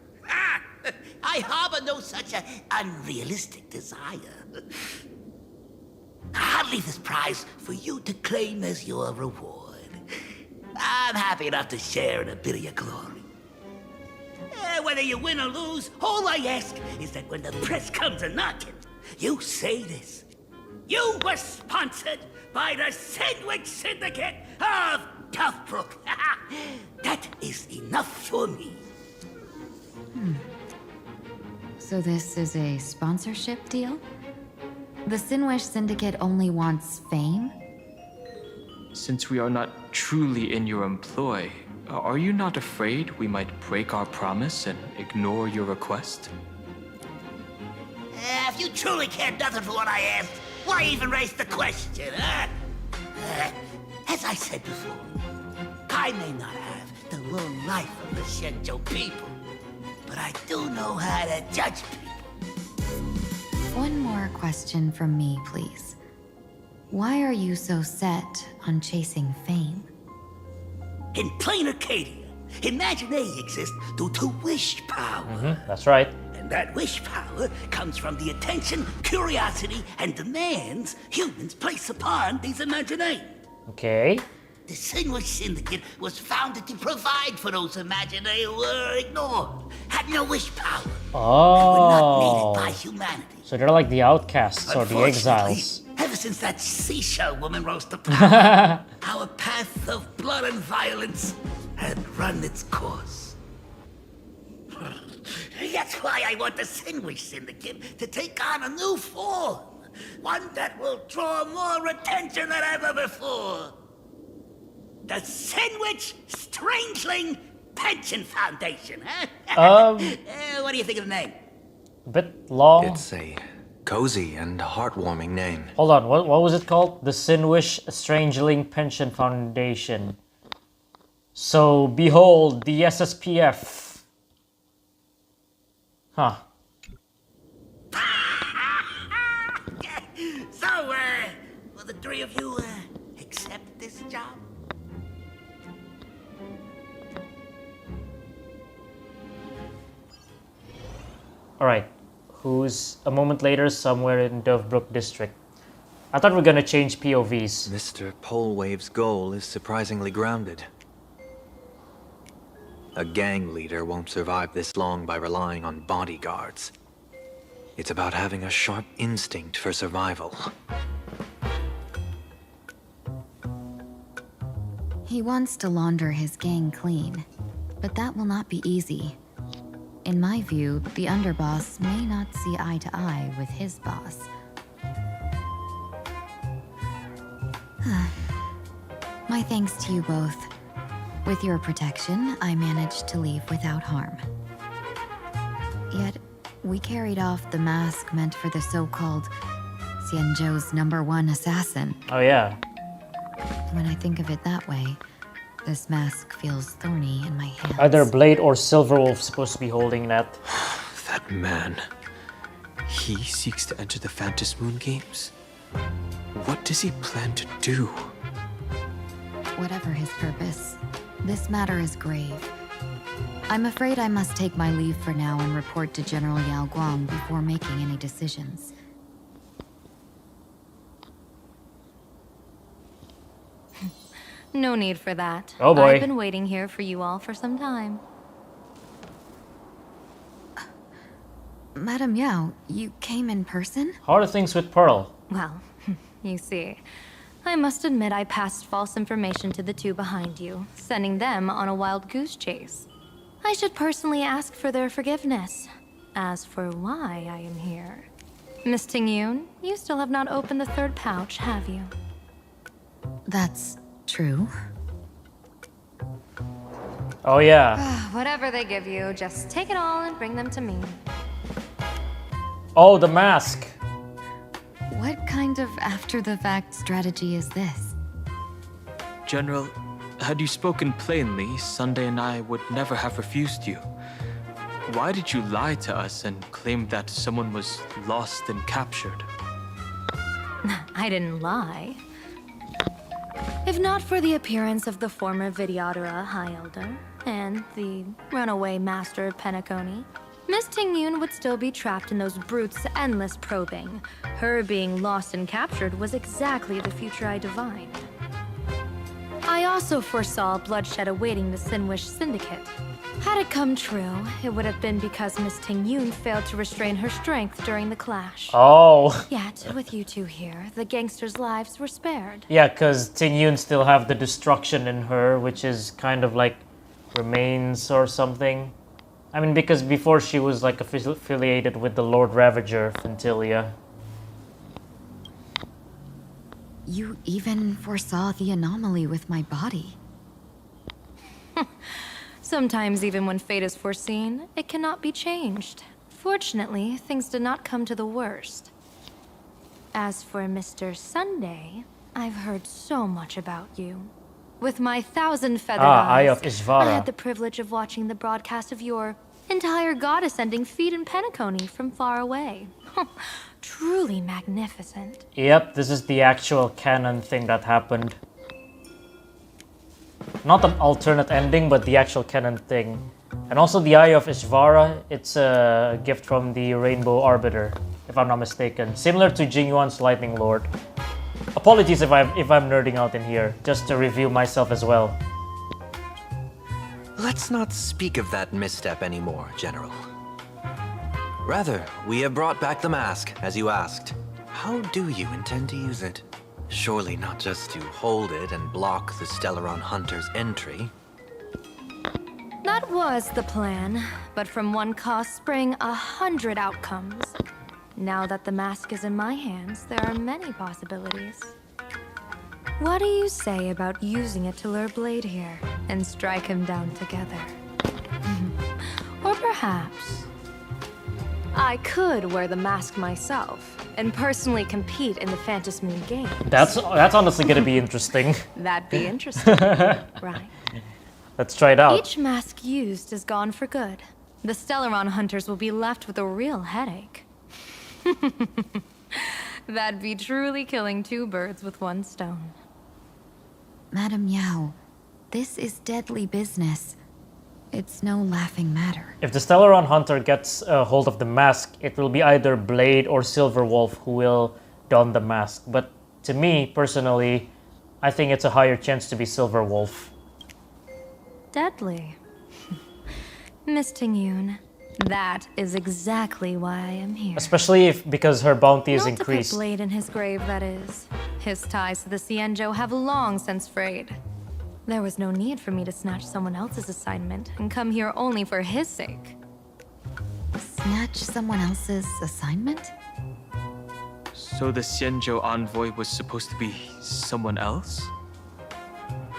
I harbor no such an unrealistic desire. I'll leave this prize for you to claim as your reward. I'm happy enough to share in a bit of your glory. Whether you win or lose, all I ask is that when the press comes a-knocking, you say this. You were sponsored by the Sinwish Syndicate of Dovebrook. That is enough for me. So this is a sponsorship deal? The Sinwish Syndicate only wants fame? Since we are not truly in your employ, are you not afraid we might break our promise and ignore your request? If you truly cared nothing for what I asked, why even raise the question, huh? As I said before, I may not have the long life of the Xianzhou people, but I do know how to judge people. One more question from me, please. Why are you so set on chasing fame? In Planarcadia, imagination exists due to wish power. That's right. And that wish power comes from the attention, curiosity, and demands humans place upon these imaginations. Okay. The Sinwish Syndicate was founded to provide for those imaginae who were ignored, had no wish power, and were not needed by humanity. So they're like the outcasts or the exiles. Ever since that seashell woman rose to power, our path of blood and violence had run its course. That's why I want the Sinwish Syndicate to take on a new form. One that will draw more attention than ever before. The Sinwish Strangeling Pension Foundation, huh? What do you think of the name? A bit long. It's a cozy and heartwarming name. Hold on, what was it called? The Sinwish Strangeling Pension Foundation. So, behold, the SSPF. Huh. So, will the three of you, accept this job? Alright. Who's a moment later somewhere in Dovebrook District. I thought we were gonna change POVs. Mr. Polewave's goal is surprisingly grounded. A gang leader won't survive this long by relying on bodyguards. It's about having a sharp instinct for survival. He wants to launder his gang clean, but that will not be easy. In my view, the underboss may not see eye to eye with his boss. My thanks to you both. With your protection, I managed to leave without harm. Yet, we carried off the mask meant for the so-called Xianzhou's #1 assassin. Oh yeah. When I think of it that way, this mask feels thorny in my hands. Either Blade or Silverwolf supposed to be holding that. That man. He seeks to enter the Phantom Moon Games? What does he plan to do? Whatever his purpose, this matter is grave. I'm afraid I must take my leave for now and report to General Yao Guang before making any decisions. No need for that. Oh boy. I've been waiting here for you all for some time. Madam Yao, you came in person? How are things with Pearl? Well, you see, I must admit I passed false information to the two behind you, sending them on a wild goose chase. I should personally ask for their forgiveness. As for why I am here, Miss Tingyun, you still have not opened the third pouch, have you? That's true. Oh yeah. Whatever they give you, just take it all and bring them to me. Oh, the mask. What kind of after-the-fact strategy is this? General, had you spoken plainly, Sunday and I would never have refused you. Why did you lie to us and claim that someone was lost and captured? I didn't lie. If not for the appearance of the former Vidyadhara High Elder and the runaway Master of Penacony, Miss Tingyun would still be trapped in those brutes' endless probing. Her being lost and captured was exactly the future I divined. I also foresaw bloodshed awaiting the Sinwish Syndicate. Had it come true, it would have been because Miss Tingyun failed to restrain her strength during the clash. Oh. Yet, with you two here, the gangsters' lives were spared. Yeah, because Tingyun still have the destruction in her, which is kind of like remains or something. I mean, because before she was like affiliated with the Lord Ravager, Fentilia. You even foresaw the anomaly with my body. Sometimes even when fate is foreseen, it cannot be changed. Fortunately, things did not come to the worst. As for Mr. Sunday, I've heard so much about you. With my 1,000 feathered Eye eyes, of Ishvara. I had the privilege of watching the broadcast of your entire god-ascending feat in Penacony from far away. Truly magnificent. Yep, this is the actual canon thing that happened. Not an alternate ending, but the actual canon thing. And also the Eye of Ishvara, it's a gift from the Rainbow Arbiter, if I'm not mistaken. Similar to Jingyuan's Lightning Lord. Apologies if I'm nerding out in here, just to review myself as well. Let's not speak of that misstep anymore, General. Rather, we have brought back the mask, as you asked. How do you intend to use it? Surely not just to hold it and block the Stellaron Hunter's entry. That was the plan, but from one cause spring 100 outcomes. Now that the mask is in my hands, there are many possibilities. What do you say about using it to lure Blade here and strike him down together? Or perhaps I could wear the mask myself and personally compete in the Phantom Moon game. That's honestly gonna be interesting. That'd be interesting, right? Let's try it out. Each mask used is gone for good. The Stellaron hunters will be left with a real headache. That'd be truly killing two birds with one stone. Madam Yao, this is deadly business. It's no laughing matter. If the Stellaron Hunter gets a hold of the mask, it will be either Blade or Silver Wolf who will don the mask. But to me, personally, I think it's a higher chance to be Silver Wolf. Deadly. Miss Tingyun, that is exactly why I am here. Especially because her bounty is Not increased. to put Blade in his grave, that is. His ties to the Xianzhou have long since frayed. There was no need for me to snatch someone else's assignment and come here only for his sake. Snatch someone else's assignment? So the Xianzhou envoy was supposed to be someone else?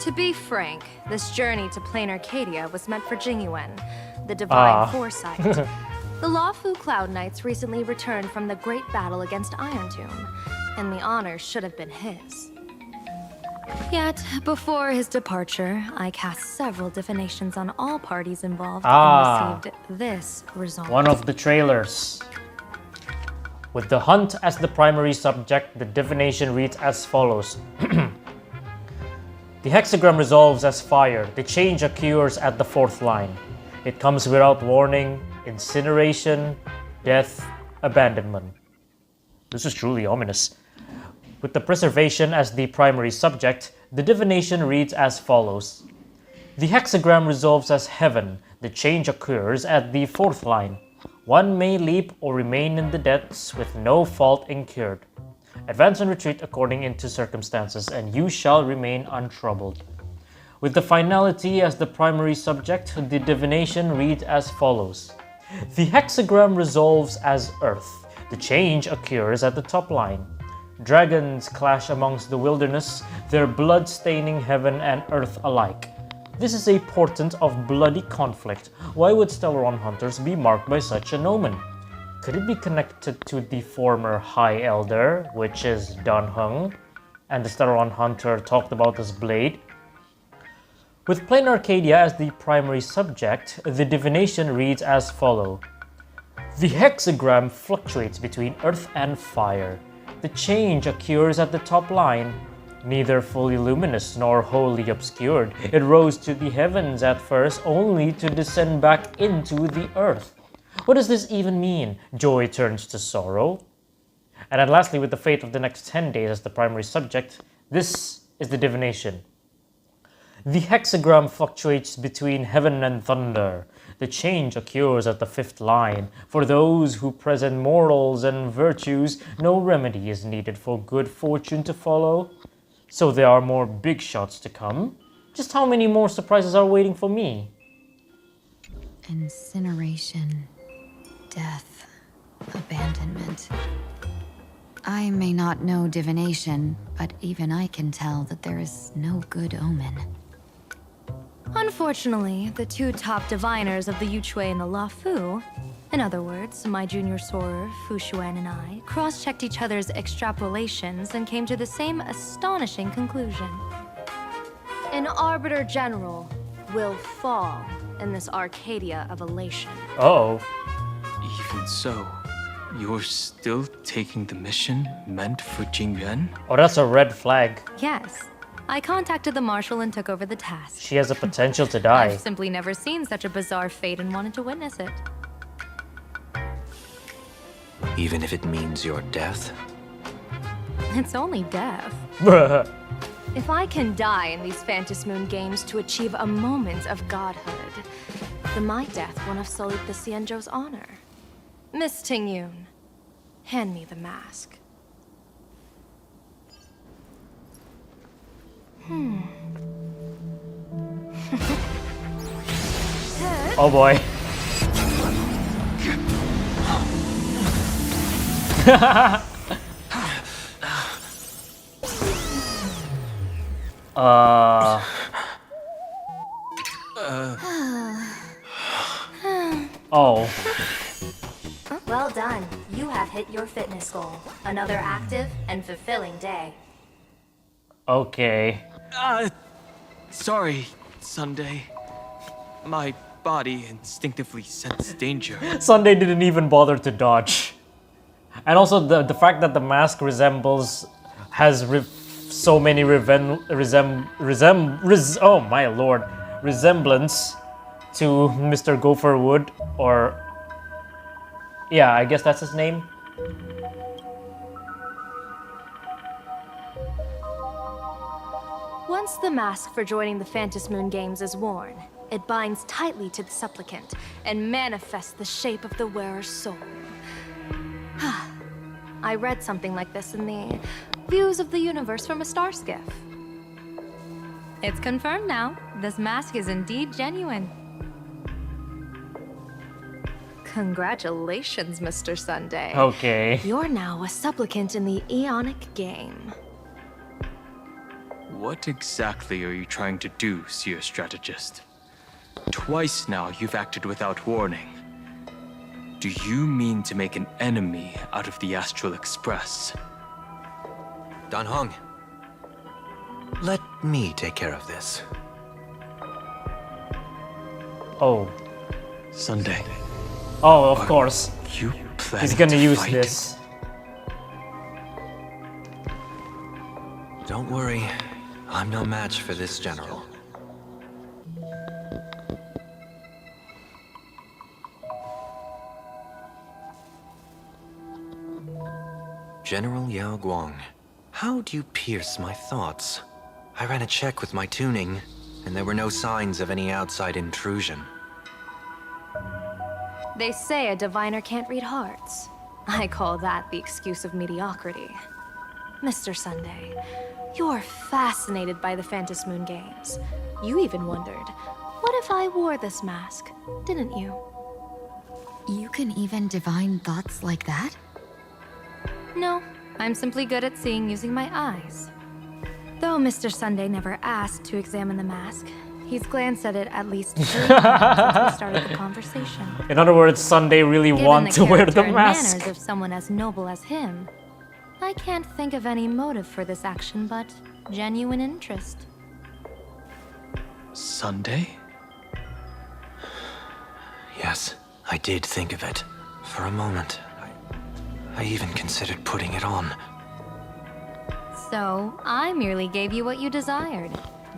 To be frank, this journey to Planarcadia was meant for Jingyuan, the divine foresight. The Lawfu Cloud Knights recently returned from the great battle against Iron Tomb, and the honor should have been his. Yet, before his departure, I cast several divinations on all parties involved and received this result. One of the trailers. With the hunt as the primary subject, the divination reads as follows. The hexagram resolves as fire. The change occurs at the 4th line. It comes without warning, incineration, death, abandonment. This is truly ominous. With the preservation as the primary subject, the divination reads as follows. The hexagram resolves as heaven. The change occurs at the 4th line. One may leap or remain in the depths with no fault incurred. Advance and retreat according into circumstances, and you shall remain untroubled. With the finality as the primary subject, the divination reads as follows. The hexagram resolves as earth. The change occurs at the top line. Dragons clash amongst the wilderness, their blood staining heaven and earth alike. This is a portent of bloody conflict. Why would Stellaron hunters be marked by such an omen? Could it be connected to the former High Elder, which is Dan Heng, and the Stellaron hunter talked about as Blade? With Planarcadia as the primary subject, the divination reads as follows. The hexagram fluctuates between earth and fire. The change occurs at the top line. Neither fully luminous nor wholly obscured, it rose to the heavens at first, only to descend back into the earth. What does this even mean? Joy turns to sorrow? And then lastly, with the fate of the next 10 days as the primary subject, this is the divination. The hexagram fluctuates between heaven and thunder. The change occurs at the 5th line. For those who present morals and virtues, no remedy is needed for good fortune to follow. So there are more big shots to come. Just how many more surprises are waiting for me? Incineration, death, abandonment. I may not know divination, but even I can tell that there is no good omen. Unfortunately, the two top diviners of the Yuchui and the Lawfu In other words, my junior soarer, Fu Xuan, and I cross-checked each other's extrapolations and came to the same astonishing conclusion. An Arbiter General will fall in this Arcadia of Elation. Oh. Even so, you're still taking the mission meant for Jingyuan? Oh, that's a red flag. Yes. I contacted the Marshal and took over the task. She has a potential to die. I've simply never seen such a bizarre fate and wanted to witness it. Even if it means your death? It's only death. If I can die in these Phantasmoon games to achieve a moment of godhood, then my death won't have sullied the Xianzhou's honor. Miss Tingyun, hand me the mask. Oh boy. Oh. Well done. You have hit your fitness goal. Another active and fulfilling day. Okay. Sorry, Sunday. My body instinctively sensed danger. Sunday didn't even bother to dodge. And also the fact that the mask has so many oh my lord, resemblance to Mr. Gopher Wood, or yeah, I guess that's his name. Once the mask for joining the Phantasmoon games is worn, it binds tightly to the supplicant and manifests the shape of the wearer's soul. I read something like this in the Views of the Universe from a Star Skiff. It's confirmed now. This mask is indeed genuine. Congratulations, Mr. Sunday. Okay. You're now a supplicant in the Aeonic game. What exactly are you trying to do, Seer Strategist? Twice now you've acted without warning. Do you mean to make an enemy out of the Astral Express? Dan Hong, let me take care of this. Oh. Sunday. Oh, of course. You He's gonna use fight? this. Don't worry, I'm no match for this general. General Yao Guang, how do you pierce my thoughts? I ran a check with my tuning, and there were no signs of any outside intrusion. They say a diviner can't read hearts. I call that the excuse of mediocrity. Mr. Sunday, you're fascinated by the Phantasmoon games. You even wondered, what if I wore this mask, didn't you? You can even divine thoughts like that? No, I'm simply good at seeing using my eyes. Though Mr. Sunday never asked to examine the mask, he's glanced at it at least 3 times since we started the conversation. In other words, Sunday really want to wear the Given the mask. manners of someone as noble as him, I can't think of any motive for this action but genuine interest. Sunday? Yes, I did think of it. For a moment. I even considered putting it on. So, I merely gave you what you desired.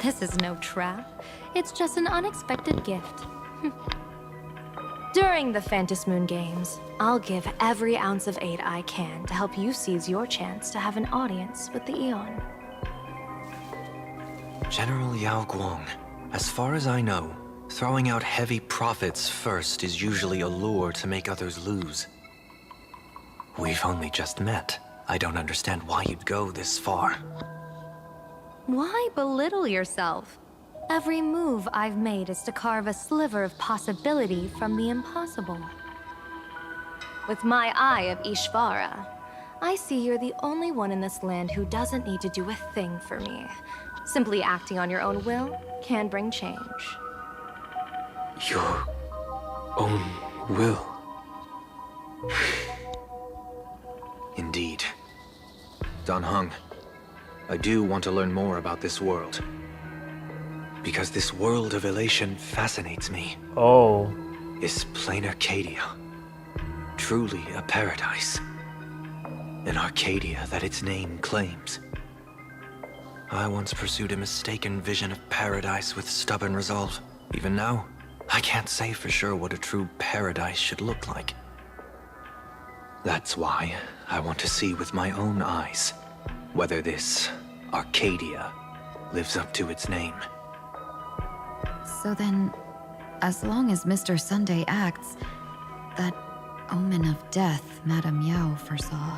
This is no trap. It's just an unexpected gift. During the Phantasmoon games, I'll give every ounce of aid I can to help you seize your chance to have an audience with the Eon. General Yao Guang, as far as I know, throwing out heavy profits first is usually a lure to make others lose. We've only just met. I don't understand why you'd go this far. Why belittle yourself? Every move I've made is to carve a sliver of possibility from the impossible. With my eye of Ishvara, I see you're the only one in this land who doesn't need to do a thing for me. Simply acting on your own will can bring change. Your own will? Indeed. Dan Heng, I do want to learn more about this world. Because this world of Elation fascinates me. Oh. Is Planarcadia truly a paradise? An Arcadia that its name claims? I once pursued a mistaken vision of paradise with stubborn resolve. Even now, I can't say for sure what a true paradise should look like. That's why I want to see with my own eyes whether this Arcadia lives up to its name. So then, as long as Mr. Sunday acts, that omen of death Madame Yao foresaw.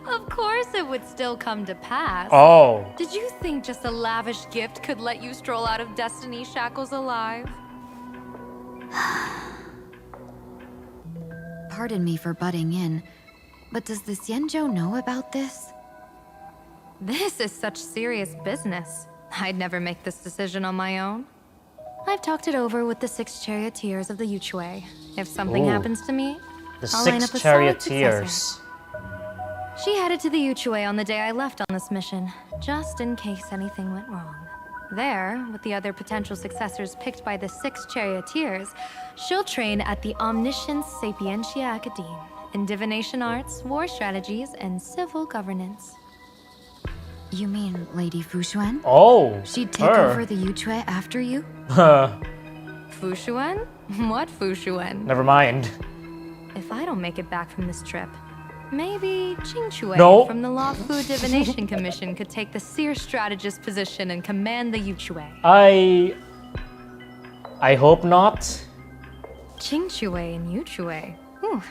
Of course it would still come to pass. Oh. Did you think just a lavish gift could let you stroll out of Destiny's shackles alive? Pardon me for butting in, but does the Xianzhou know about this? This is such serious business. I'd never make this decision on my own. I've talked it over with the 6 charioteers of the Yuchue. If something Ooh. happens to me, The I'll line 6 up a solid charioteers. successor. She headed to the Yuchue on the day I left on this mission, just in case anything went wrong. There, with the other potential successors picked by the 6 charioteers, she'll train at the Omniscience Sapientia Academe in divination arts, war strategies, and civil governance. You mean Lady Fushuan? Oh, She'd take her. over the Yuchue after you? Fushuan? What Fushuan? Never mind. If I don't make it back from this trip, maybe Qingchui No. from the Lawfu Divination Commission could take the seer strategist position and command the Yuchue. I hope not. Qingchui and Yuchue. Ooh,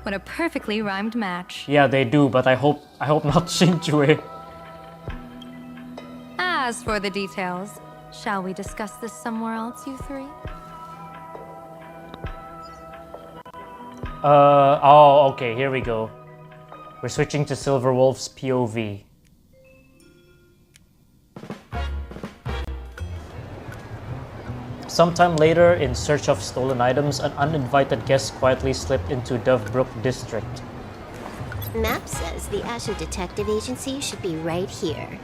what a perfectly rhymed match. Yeah, they do, but I hope not Xinjue. As for the details, shall we discuss this somewhere else, you three? Oh, okay, here we go. We're switching to Silverwolf's POV. Sometime later, in search of stolen items, an uninvited guest quietly slipped into Dovebrook District. Map says the Ashen Detective Agency should be right here.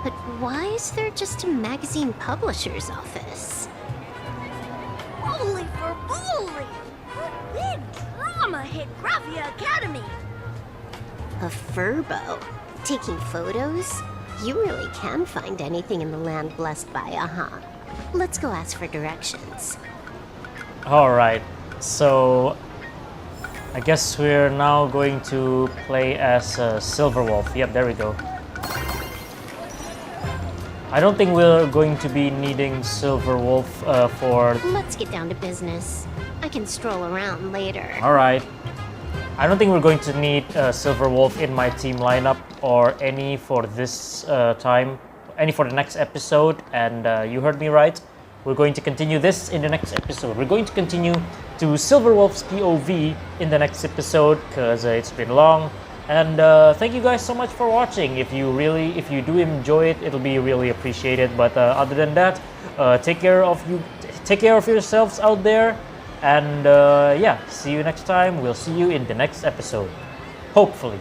But why is there just a magazine publisher's office? Holy for bully! Big drama hit Gravia Academy! A furbo? Taking photos? You really can find anything in the land blessed by Aha. Let's go ask for directions. Alright, so I guess we're now going to play as Silverwolf. Yep, there we go. I don't think we're going to be needing Silverwolf for... Let's get down to business. I can stroll around later. Alright. I don't think we're going to need Silverwolf in my team lineup or any for this time. Any for the next episode. And you heard me right. We're going to continue this in the next episode. We're going to continue to Silverwolf's POV in the next episode because it's been long. And thank you guys so much for watching. If you do enjoy it, it'll be really appreciated. But other than that, take care of yourselves out there. And yeah, see you next time. We'll see you in the next episode. Hopefully.